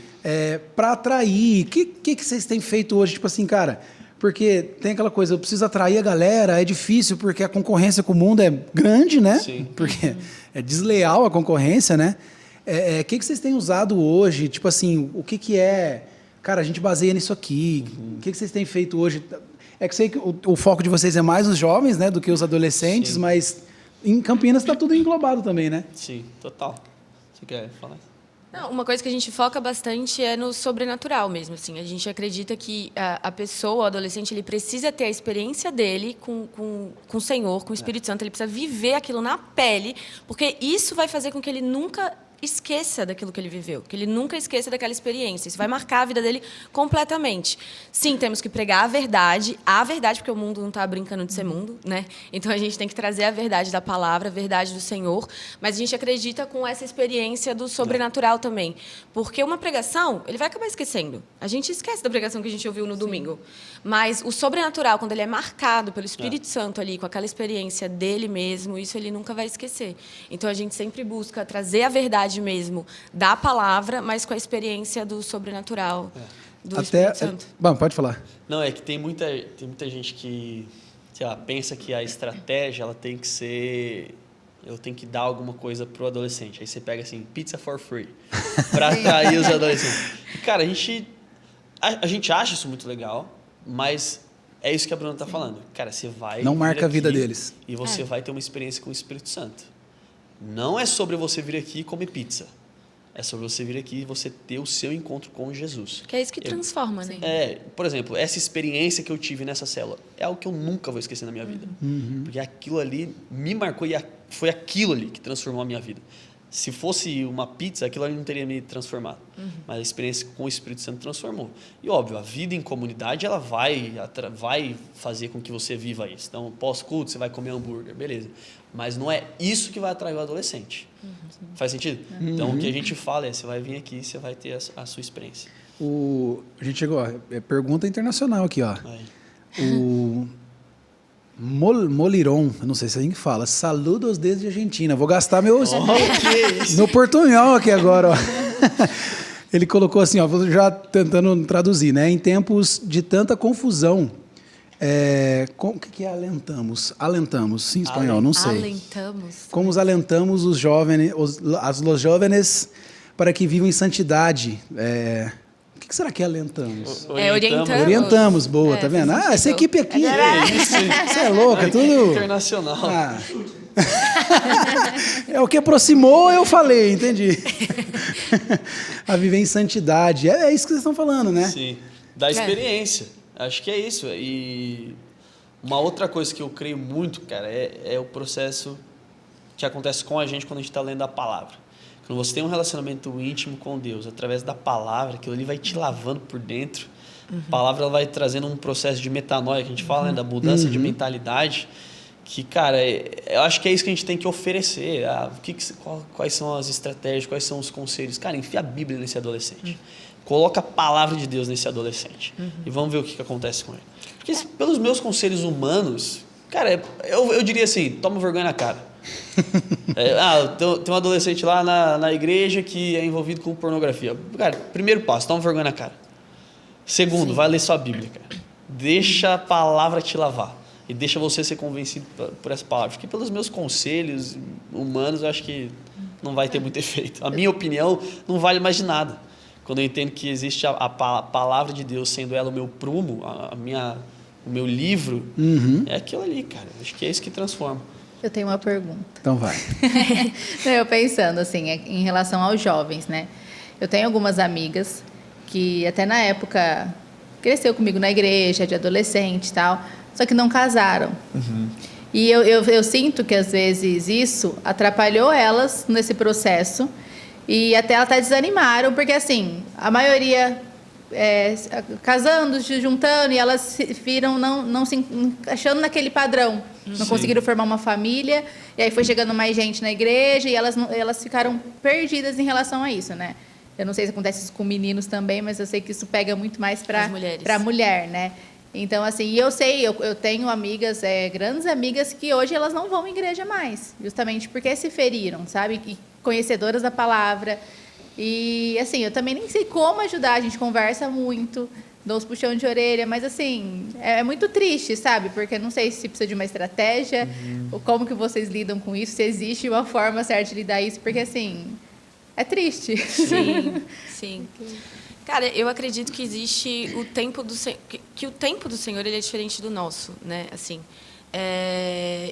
Para atrair, o que vocês têm feito hoje? Tipo assim, cara, porque tem aquela coisa, eu preciso atrair a galera, é difícil, porque a concorrência com o mundo é grande, né? Sim. Porque é desleal a concorrência, né? O que vocês têm usado hoje? Tipo assim, o que é... Cara, a gente baseia nisso aqui. O que vocês têm feito hoje? É que eu sei que o foco de vocês é mais os jovens, né? Do que os adolescentes, Sim. mas em Campinas está tudo englobado também, né? Sim, total. Você quer falar? Não, uma coisa que a gente foca bastante é no sobrenatural mesmo. Assim. A gente acredita que a pessoa, o adolescente, ele precisa ter a experiência dele com o Senhor, com o Espírito Santo. Ele precisa viver aquilo na pele, porque isso vai fazer com que ele nunca esqueça daquilo que ele viveu, que ele nunca esqueça daquela experiência. Isso vai marcar a vida dele completamente. Sim, temos que pregar a verdade, porque o mundo não está brincando de ser mundo, né? Então a gente tem que trazer a verdade da palavra, a verdade do Senhor, mas a gente acredita com essa experiência do sobrenatural também, porque uma pregação, ele vai acabar esquecendo. A gente esquece da pregação que a gente ouviu no domingo, mas o sobrenatural, quando ele é marcado pelo Espírito Santo ali, com aquela experiência dele mesmo, isso ele nunca vai esquecer. Então a gente sempre busca trazer a verdade mesmo da palavra, mas com a experiência do sobrenatural, do Espírito Santo. Bom, pode falar. Não, é que tem muita gente que, sei lá, pensa que a estratégia ela tem que ser... Eu tenho que dar alguma coisa pro adolescente. Aí você pega assim, pizza for free, para atrair os adolescentes. E, cara, a gente acha isso muito legal, mas é isso que a Bruna está falando. Cara, você vai... Não marca a vida aqui deles. E você vai ter uma experiência com o Espírito Santo. Não é sobre você vir aqui e comer pizza. É sobre você vir aqui e você ter o seu encontro com Jesus. Que é isso que transforma, né? Por exemplo, essa experiência que eu tive nessa célula é algo que eu nunca vou esquecer na minha vida. Porque aquilo ali me marcou e foi aquilo ali que transformou a minha vida. Se fosse uma pizza, aquilo ali não teria me transformado. Mas a experiência com o Espírito Santo transformou. E, óbvio, a vida em comunidade, ela vai fazer com que você viva isso. Então, pós-culto, você vai comer hambúrguer, beleza. Mas não é isso que vai atrair o adolescente. Faz sentido? Então, o que a gente fala é, você vai vir aqui e você vai ter a sua experiência. A gente chegou, pergunta internacional aqui, ó. Aí. O Moliron, eu não sei se é assim que fala. Saludos desde Argentina. Vou gastar meu portunhol aqui agora, ó. Ele colocou assim, ó, já tentando traduzir, né? Em tempos de tanta confusão, O que é alentamos? Alentamos, em espanhol, não sei. Alentamos. Como alentamos os jovens, os jovens para que vivam em santidade. O que será que é alentamos? Orientamos. Orientamos, boa, tá vendo? fez Essa sentido. equipe aqui, você é louca, tudo... Internacional. Ah. É o que aproximou, eu falei, entendi. A viver em santidade. É isso que vocês estão falando, né? Sim, da experiência. Acho que é isso. E uma outra coisa que eu creio muito, cara, é o processo que acontece com a gente quando a gente está lendo a palavra. Quando você tem um relacionamento íntimo com Deus, através da palavra, aquilo ali vai te lavando por dentro. A palavra ela vai trazendo um processo de metanoia, que a gente fala, né, da mudança de mentalidade, que, cara, eu acho que é isso que a gente tem que oferecer. Quais são as estratégias, quais são os conselhos? Cara, enfia a Bíblia nesse adolescente. Coloca a palavra de Deus nesse adolescente. E vamos ver o que acontece com ele. Porque pelos meus conselhos humanos, cara, eu diria assim, toma vergonha na cara. Tem um adolescente lá na igreja que é envolvido com pornografia. Cara, primeiro passo, toma vergonha na cara. Segundo, vai ler sua Bíblia, cara. Deixa a palavra te lavar. E deixa você ser convencido por essa palavra. Porque pelos meus conselhos humanos, eu acho que não vai ter muito efeito. A minha opinião não vale mais de nada. Quando eu entendo que existe a palavra de Deus sendo ela o meu prumo, o meu livro, é aquilo ali, cara. Acho que é isso que transforma. Eu tenho uma pergunta. Então vai. Eu pensando assim, em relação aos jovens, né? Eu tenho algumas amigas que até na época cresceu comigo na igreja, de adolescente e tal, só que não casaram. E eu sinto que às vezes isso atrapalhou elas nesse processo e até elas até desanimaram, porque assim, a maioria casando, se juntando, e elas se viram não se encaixando naquele padrão. Não conseguiram formar uma família, e aí foi chegando mais gente na igreja, e elas ficaram perdidas em relação a isso, né? Eu não sei se acontece isso com meninos também, mas eu sei que isso pega muito mais para a mulher, né? Então, assim, eu tenho amigas, grandes amigas, que hoje elas não vão à igreja mais, justamente porque se feriram, sabe? E conhecedoras da palavra. E, assim, eu também nem sei como ajudar, a gente conversa muito, dou uns puxão de orelha, mas, assim, é muito triste, sabe? Porque não sei se precisa de uma estratégia, ou como que vocês lidam com isso, se existe uma forma certa de lidar isso, porque, assim, é triste. Sim. Cara, eu acredito que existe o tempo do Senhor, que o tempo do Senhor ele é diferente do nosso, né? Assim,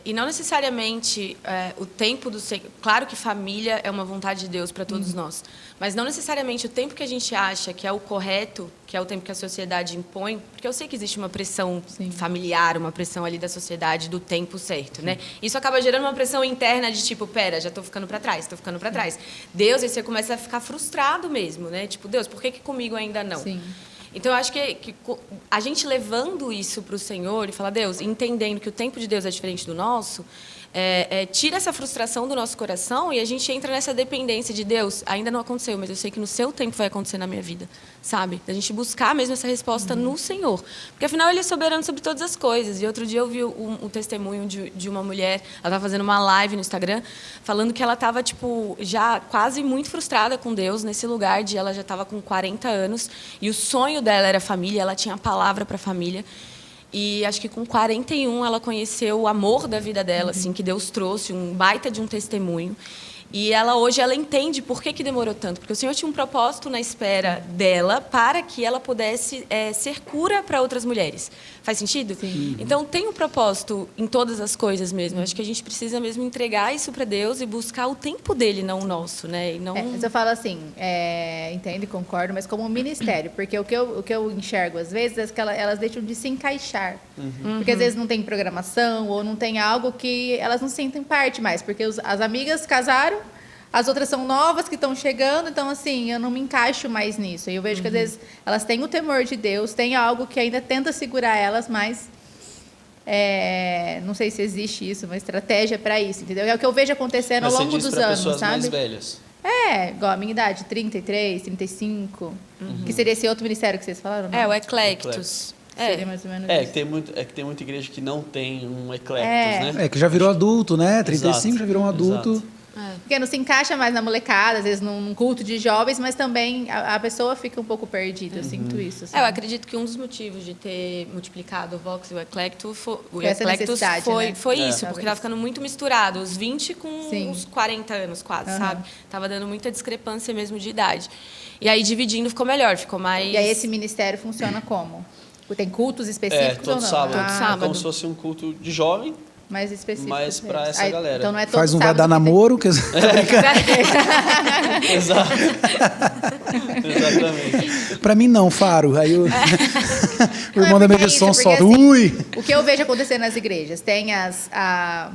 e não necessariamente o tempo do Senhor. Claro que família é uma vontade de Deus para todos nós, mas não necessariamente o tempo que a gente acha que é o correto, que é o tempo que a sociedade impõe, porque eu sei que existe uma pressão familiar, uma pressão ali da sociedade do tempo certo, né? Isso acaba gerando uma pressão interna de tipo, pera, já estou ficando para trás, estou ficando para trás. Deus, aí você começa a ficar frustrado mesmo, né? Tipo, Deus, por que comigo ainda não? Sim. Então, eu acho que a gente levando isso para o Senhor e falar, Deus, entendendo que o tempo de Deus é diferente do nosso, tira essa frustração do nosso coração e a gente entra nessa dependência de Deus. Ainda não aconteceu, mas eu sei que no seu tempo vai acontecer na minha vida, sabe? Da gente buscar mesmo essa resposta no Senhor. Porque, afinal, Ele é soberano sobre todas as coisas. E outro dia eu vi um testemunho de uma mulher, ela estava fazendo uma live no Instagram, falando que ela estava, tipo, já quase muito frustrada com Deus, nesse lugar de ela já estava com 40 anos, e o sonho dela era família, ela tinha a palavra para a família. E acho que com 41 ela conheceu o amor da vida dela, assim, que Deus trouxe, um baita de um testemunho. E hoje ela entende por que demorou tanto. Porque o Senhor tinha um propósito na espera dela para que ela pudesse ser cura para outras mulheres. Faz sentido? Sim. Então, tem um propósito em todas as coisas mesmo. Acho que a gente precisa mesmo entregar isso para Deus e buscar o tempo dele, não o nosso, né? E não... Mas eu falo assim, entendo e concordo, mas como um ministério. Porque o que eu enxergo, às vezes, é que elas deixam de se encaixar. Porque, às vezes, não tem programação ou não tem algo que elas não sentem parte mais. Porque as amigas casaram, as outras são novas que estão chegando, então, assim, eu não me encaixo mais nisso. E eu vejo que, às vezes, elas têm o temor de Deus, tem algo que ainda tenta segurar elas, mas não sei se existe isso, uma estratégia para isso, entendeu? É o que eu vejo acontecendo ao longo dos anos, pessoas sabe? mais velhas. Igual a minha idade, 33, 35, que seria esse outro ministério que vocês falaram? Não? o Eclectus. Seria mais ou menos Que isso. tem muita igreja que não tem um eclectus, né? Que já virou adulto, né? 35 Exato, já virou um adulto. exato. Porque não se encaixa mais na molecada, às vezes num culto de jovens, mas também a pessoa fica um pouco perdida, eu sinto isso. Assim. Eu acredito que um dos motivos de ter multiplicado o Vox e o Eclectus Essa necessidade, foi, né? foi isso, Talvez. porque tava ficando muito misturado, os 20 com Sim. os 40 anos quase, Aham. sabe? Tava dando muita discrepância mesmo de idade. E aí, dividindo, ficou melhor, ficou mais... E aí esse ministério funciona como? Tem cultos específicos todo ou não? sábado. Todo sábado. É como se fosse um culto de jovem, Mais específico. mas pra mesmo. essa galera. Então não é todo Faz um vai sábado dar que tem- namoro, que... Exato. Exatamente. Pra mim não, Faro. Aí o, o Não, irmão da porque é medição isso, só. porque, assim, Ui! o que eu vejo acontecer nas igrejas, tem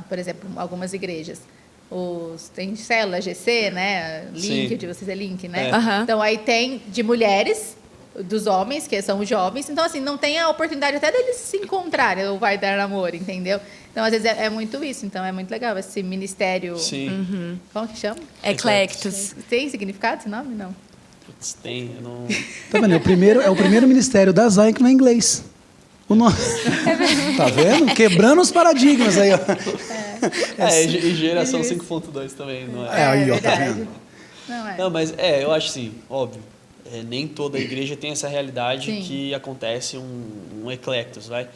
por exemplo, algumas igrejas, tem célula GC, né? Link, Sim. de vocês é link, né? É. Aham. Então aí tem de mulheres, dos homens, que são jovens, então assim, não tem a oportunidade até deles se encontrarem, ou vai dar namoro, entendeu? Então, às vezes, é muito isso, então é muito legal esse ministério. Sim. Como que chama? Eclectus. Tem significado esse nome? Não. Putz, tem. Eu não... Tá vendo? É o primeiro ministério da Zion que não é inglês. O nome... Tá vendo? Quebrando os paradigmas aí, ó. e geração 5.2 também, não é? É, aí, ó, tá verdade. vendo? Não é. Não, mas eu acho assim, óbvio. Nem toda igreja tem essa realidade Sim. que acontece um eclectus, vai.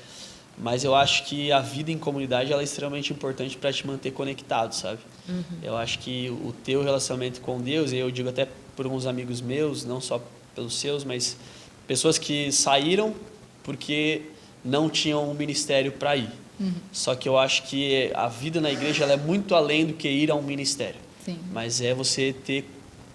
Mas eu acho que a vida em comunidade ela é extremamente importante para te manter conectado, sabe? Eu acho que o teu relacionamento com Deus, e eu digo até por uns amigos meus, não só pelos seus, mas pessoas que saíram porque não tinham um ministério para ir. Só que eu acho que a vida na igreja ela é muito além do que ir a um ministério. Sim. Mas é você ter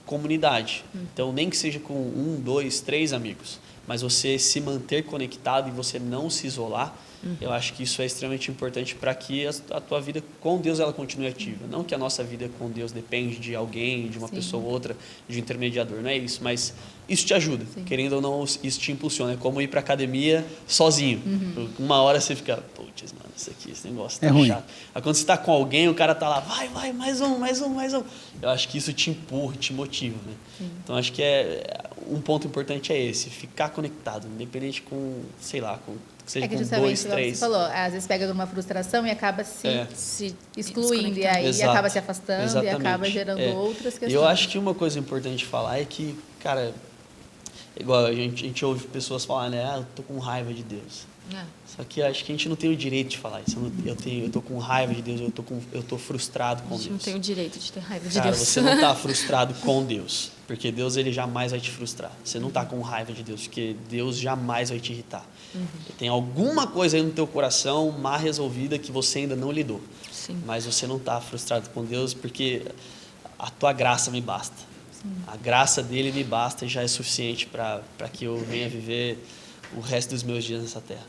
comunidade. Então, nem que seja com 1, 2, 3 amigos, mas você se manter conectado e você não se isolar, eu acho que isso é extremamente importante para que a tua vida com Deus ela continue ativa. Não que a nossa vida com Deus depende de alguém, de uma Sim. pessoa ou outra, de um intermediador, não é isso, mas isso te ajuda. Sim. Querendo ou não, isso te impulsiona. É como ir para academia sozinho. Uma hora você fica, putz, mano, esse negócio tá É ruim. chato. Aí quando você tá com alguém, o cara tá lá, vai, mais um. Eu acho que isso te empurra, te motiva, né? Então acho que um ponto importante é esse, ficar conectado, independente com, sei lá, que seja É que com justamente, 2, igual 3. você falou, às vezes pega numa frustração e acaba se excluindo, e aí Exato. acaba se afastando Exatamente. e acaba gerando outras E questões. eu acho que uma coisa importante de falar é que, cara, igual a gente ouve pessoas falar, né? Eu tô com raiva de Deus. Só que acho que a gente não tem o direito de falar isso. Eu tô com raiva de Deus, eu tô frustrado com A gente não Deus. tem o direito de ter raiva de Cara, Deus. você não está frustrado com Deus, porque Deus ele jamais vai te frustrar. Você não está com raiva de Deus, porque Deus jamais vai te irritar. Tem alguma coisa aí no teu coração mal resolvida que você ainda não lidou. Sim. Mas você não está frustrado com Deus porque a tua graça me basta. A graça dele me basta e já é suficiente para que eu venha viver o resto dos meus dias nessa terra.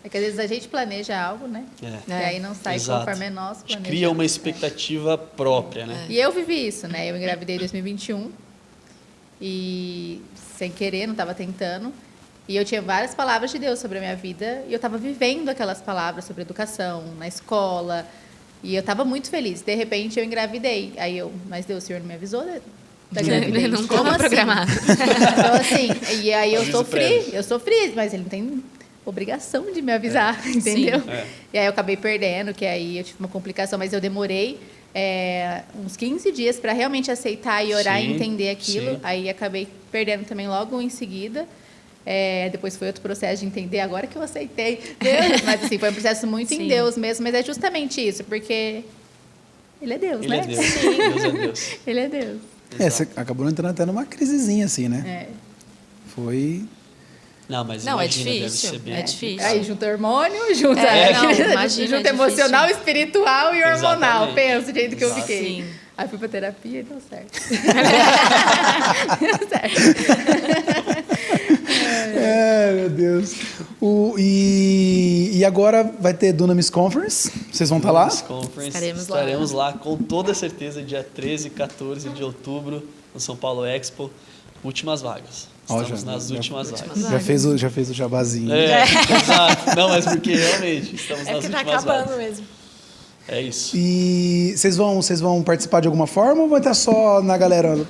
É que às vezes a gente planeja algo, né? E aí não sai Exato. conforme é nosso A gente planejamento. cria uma expectativa própria, né? E eu vivi isso, né? Eu engravidei em 2021 e sem querer, não estava tentando. E eu tinha várias palavras de Deus sobre a minha vida e eu estava vivendo aquelas palavras sobre educação, na escola. E eu estava muito feliz. De repente eu engravidei. Aí mas Deus, o Senhor não me avisou da gravidez. Não Como estava assim? programado. Então assim, e aí Aviso prévio. eu sofri, mas ele não tem obrigação de me avisar, entendeu? Sim. E aí eu acabei perdendo, que aí eu tive uma complicação, mas eu demorei uns 15 dias para realmente aceitar e orar Sim, e entender aquilo. sim. Aí acabei perdendo também logo em seguida. Depois foi outro processo de entender, agora que eu aceitei. Deus, mas assim, foi um processo muito em Sim. Deus mesmo, mas é justamente isso, porque Ele é Deus, Ele né? é Deus. Deus é Deus. Ele é Deus. Você acabou entrando até numa crisezinha assim, né? Foi... Não, mas Não, é imagina, deve difícil. ser bem É difícil. Aí junta hormônio, junta, Não, imagina, junta é emocional, difícil. espiritual e hormonal. Exatamente. Pensa o jeito que eu Exato. fiquei. Sim. Aí fui pra terapia e deu certo. Deu certo. Meu Deus. E agora vai ter Dunamis Conference? Vocês vão estar lá? Dunamis Conference. Estaremos lá. lá com toda certeza, dia 13 e 14 de outubro, no São Paulo Expo. Últimas vagas. Ó, Estamos já- nas já- últimas vagas. Já fez o jabazinho. Exato. Não, mas porque realmente estamos nas últimas vagas. mesmo. É isso. E vocês vão participar de alguma forma ou vai estar só na galera?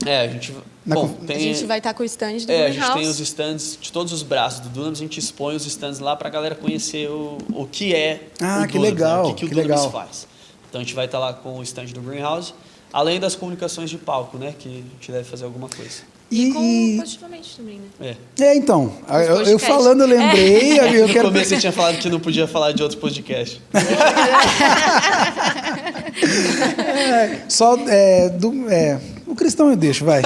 A gente... A gente vai estar com o stand do a gente tem Greenhouse. os stands de todos os braços do Dunamis, a gente expõe os stands lá para a galera conhecer o que é Ah, o que Dunamis, legal, né? O que o que Dunamis legal. faz. Então a gente vai estar lá com o stand do Greenhouse, além das comunicações de palco, né? Que a gente deve fazer alguma coisa. E com positivamente também, né? Então, eu podcasts. falando, eu lembrei. Eu No quero... começo você tinha falado que não podia falar de outros podcasts. O cristão eu deixo, vai.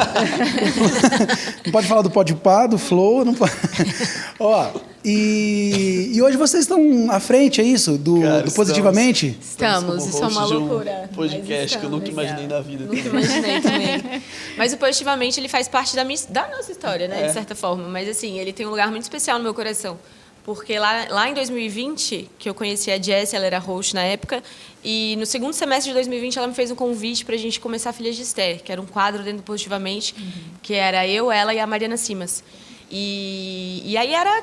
Não pode falar do Podpah, do Flow, não pode. Ó, e hoje vocês estão à frente, é isso? Do Positivamente? Estamos, isso é uma hosts de um loucura. podcast que eu nunca imaginei na vida. Nunca imaginei também. Mas o Positivamente, ele faz parte da nossa história, né? De certa forma. Mas assim, ele tem um lugar muito especial no meu coração. Porque lá em 2020, que eu conheci a Jessie, ela era host na época, e no segundo semestre de 2020 ela me fez um convite para a gente começar a Filhas de Esther, que era um quadro dentro do Positivamente, que era eu, ela e a Mariana Simas. E aí era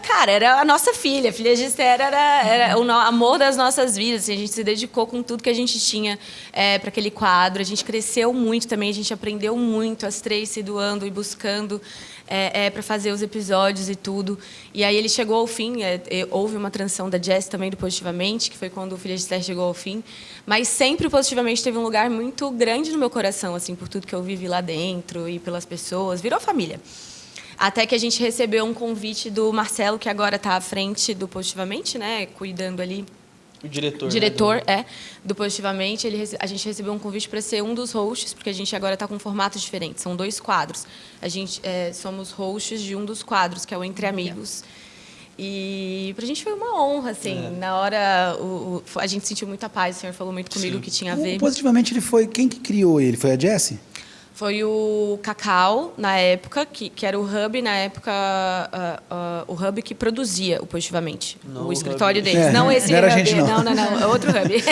a nossa filha. Filhas de Esther era o amor das nossas vidas. Assim, a gente se dedicou com tudo que a gente tinha para aquele quadro. A gente cresceu muito também, a gente aprendeu muito, as três se doando e buscando para fazer os episódios e tudo. E aí ele chegou ao fim. Houve uma transição da Jess também do Positivamente, que foi quando o Filhas de Esther chegou ao fim. Mas sempre o Positivamente teve um lugar muito grande no meu coração, assim, por tudo que eu vivi lá dentro e pelas pessoas. Virou família. Até que a gente recebeu um convite do Marcelo, que agora está à frente do Positivamente, né, cuidando ali. O diretor. Diretor, do Positivamente. A gente recebeu um convite para ser um dos hosts, porque a gente agora está com um formato diferente. São 2 quadros. A gente somos hosts de um dos quadros, que é o Entre Amigos. E para a gente foi uma honra, assim. Na hora, a gente sentiu muita paz. O senhor falou muito comigo que tinha a ver. Positivamente, ele foi... Quem que criou ele? Foi a Jessie? Foi o Cacau, na época, que era o hub, na época, o hub que produzia o Positivamente. Não o escritório hub. deles. Não esse não era hub. a gente, não. Não, é outro hub.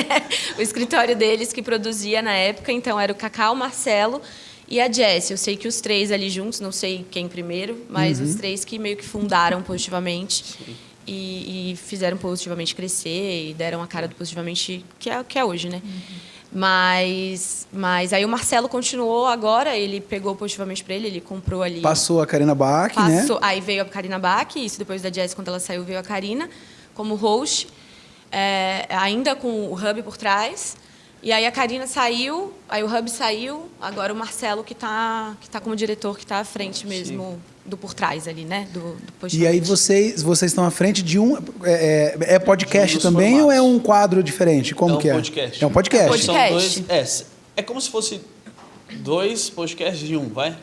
O escritório deles que produzia na época, então era o Cacau, o Marcelo e a Jessie. Eu sei que os 3 ali juntos, não sei quem primeiro, mas os 3 que meio que fundaram Positivamente. E fizeram Positivamente crescer e deram a cara do Positivamente que é hoje, né? Mas aí o Marcelo continuou agora, ele pegou Positivamente para ele comprou ali. Passou a Karina Bach, né? Aí veio a Karina Bach, isso depois da Jess, quando ela saiu, veio a Karina como host, ainda com o hub por trás. E aí a Karina saiu, aí o hub saiu, agora o Marcelo que tá como diretor, que está à frente mesmo do por trás ali, né? Do E aí vocês estão à frente de podcast de um dos também formatos. ou é um quadro diferente? Como que é? Podcast. É um podcast. Podcast. São 2, é como se fosse 2 podcasts de um, vai?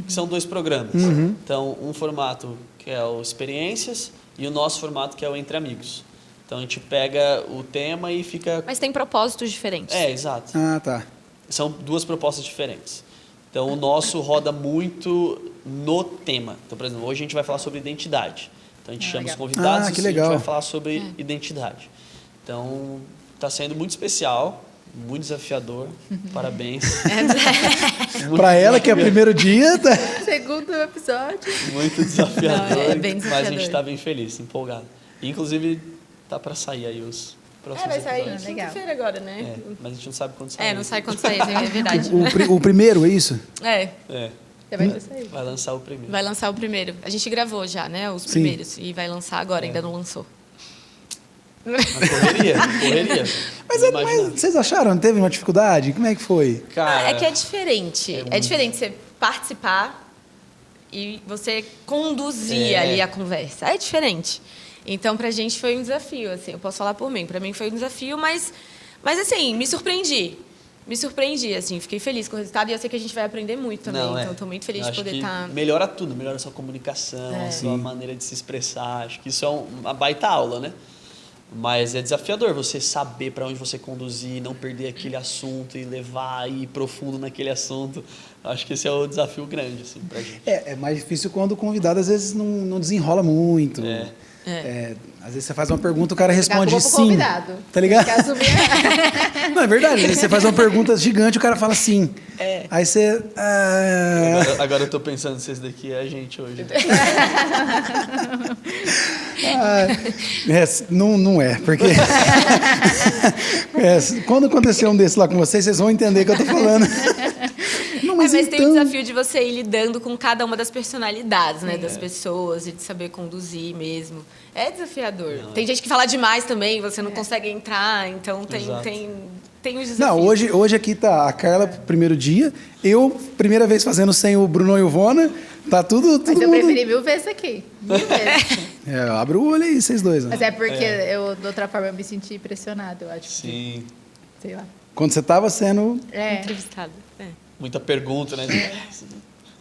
Que são 2 programas. Então, um formato que é o Experiências e o nosso formato que é o Entre Amigos. Então, a gente pega o tema e fica... Mas tem propósitos diferentes. Exato. Ah, tá. São 2 propostas diferentes. Então, o nosso roda muito no tema. Então, por exemplo, hoje a gente vai falar sobre identidade. Então, a gente chama os convidados que e legal. a gente vai falar sobre identidade. Então, está sendo muito especial, muito desafiador. Parabéns. Para ela, que é o primeiro dia... Tá... Segundo episódio. Muito desafiador, Não, é bem mas a desafiador. gente está bem feliz, empolgado. E, inclusive, tá para sair aí os próximos Vai sair episódios. Legal. quinta-feira agora, né? Mas a gente não sabe quando sai. Não sai quando sair, é verdade. O primeiro, é isso? Já vai ter saído. Vai lançar o primeiro. Vai lançar o primeiro. A gente gravou já, né? Os primeiros. E vai lançar agora, ainda não lançou. Mas correria. Mas vocês acharam? Teve uma dificuldade? Como é que foi? Cara, É que é diferente. É diferente você participar e você conduzir ali a conversa. É diferente. Então, pra gente foi um desafio, assim. Eu posso falar por mim. Pra mim foi um desafio, mas assim, me surpreendi. Assim. Fiquei feliz com o resultado e eu sei que a gente vai aprender muito também. Então, estou muito feliz de poder estar... Melhora tudo. Melhora a sua comunicação, a sua maneira de se expressar. Acho que isso é uma baita aula, né? Mas é desafiador você saber para onde você conduzir, não perder aquele assunto e levar e ir profundo naquele assunto. Acho que esse é o desafio grande, assim, pra gente. É mais difícil quando o convidado às vezes não desenrola muito. Às vezes você faz uma pergunta, o cara responde Acabou pro sim. convidado. Tá ligado? Quer assumir? Não, é verdade. Às vezes você faz uma pergunta gigante, o cara fala sim. Aí você... Agora eu tô pensando se esse daqui é a gente hoje. Não é, porque... quando acontecer um desses lá com vocês vão entender o que eu tô falando. Não, Mas tem o então- desafio de você ir lidando com cada uma das personalidades, né? Das pessoas e de saber conduzir mesmo. É desafiador. Tem gente que fala demais também, você não consegue entrar, então Exato. tem os desafios. Não, hoje aqui tá a Carla, primeiro dia. Eu, primeira vez fazendo sem o Bruno e o Vona. Tá tudo Mas eu mundo... preferi 1000 vezes aqui. 1000 vezes. Abre o olho aí, vocês dois. Né? Mas é porque eu, de outra forma, eu me senti pressionada, eu acho. Sim. Sei lá. Quando você tava sendo... Entrevistado. Muita pergunta, né?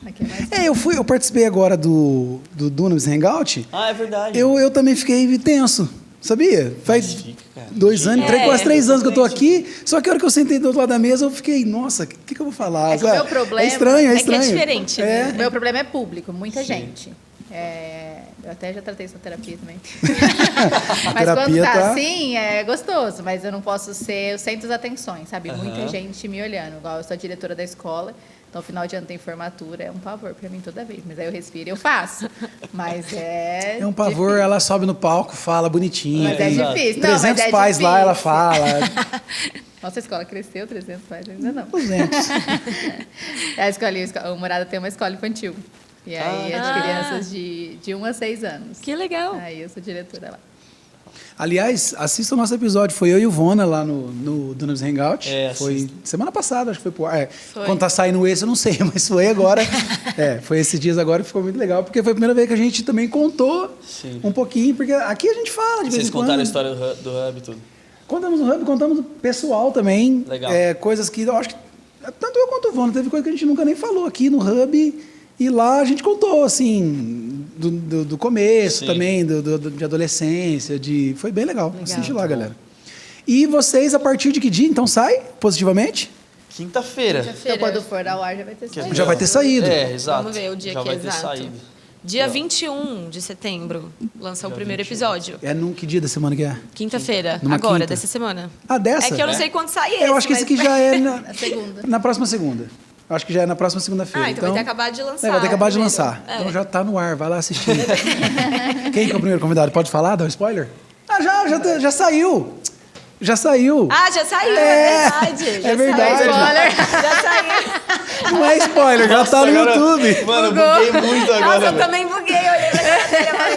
Aqui é mais... eu participei agora do Dunamis Hangout. Ah, é verdade. Eu também fiquei tenso, sabia? Faz fica, cara. 2 anos, É, quase 3 anos que eu tô aqui. Só que a hora que eu sentei do outro lado da mesa, eu fiquei, nossa, o que eu vou falar? É que o meu problema- É estranho. É que é diferente, né? O meu problema é público, muita gente. Eu até já tratei isso na terapia também. Mas terapia quando tá tá- assim, é gostoso. Mas eu não posso ser o centro das atenções, sabe? Muita gente me olhando. Igual eu sou a diretora da escola. Então, final de ano tem formatura. É um pavor pra mim toda vez. Mas aí eu respiro e eu faço. Mas é É um pavor, difícil. ela sobe no palco, fala bonitinho. Mas é tem difícil. Não, 300 mas é pais lá, difícil. ela fala. Nossa, a escola cresceu 300 pais, ainda não. 200. A escolinha, o Morada tem uma escola infantil. E aí é de crianças de 1 a 6 anos. Que legal. Aí eu sou diretora lá. Aliás, assista o nosso episódio. Foi eu e o Vona lá no Dunamis Hangout. Foi assista. semana passada, acho que foi pro ar. Foi. Quando tá saindo esse, eu não sei, mas foi agora. Foi esses dias agora e ficou muito legal, porque foi a primeira vez que a gente também contou um pouquinho, porque aqui a gente fala de vez Vocês em quando. contaram a história do Hub e tudo. Contamos no Hub, contamos do pessoal também. Legal. Coisas que eu acho que. Tanto eu quanto o Vona, teve coisa que a gente nunca nem falou aqui no Hub. E lá a gente contou, assim, do começo Sim. também, de adolescência. Foi bem legal. Assiste lá, galera. E vocês, a partir de que dia, então, sai positivamente? Quinta-feira. Então, quando for ao ar, já vai ter saído. Já vai ter saído. Exato. Vamos ver o dia já que vai é ter exato. saído. Dia 21 de setembro, lança o primeiro episódio. Que dia da semana que é? Quinta-feira, Numa agora, quinta. dessa semana. Ah, dessa? É que eu não sei quando sai esse. Eu acho que esse aqui mas- já é Na segunda. na próxima segunda. Acho que já é na próxima segunda-feira. Ah, então vai ter acabado de lançar. Vai ter acabado de primeiro. lançar. É. Então já tá no ar, vai lá assistir. Quem que é o primeiro convidado? Pode falar? Dá um spoiler? Já saiu. Já saiu. Ah, já saiu, É, é verdade. é verdade. Saiu. Já saiu. Não é spoiler, já tá no Agora- YouTube. Mano, eu buguei muito agora. Nossa, eu velho. também buguei, olhei na cadeira, falei,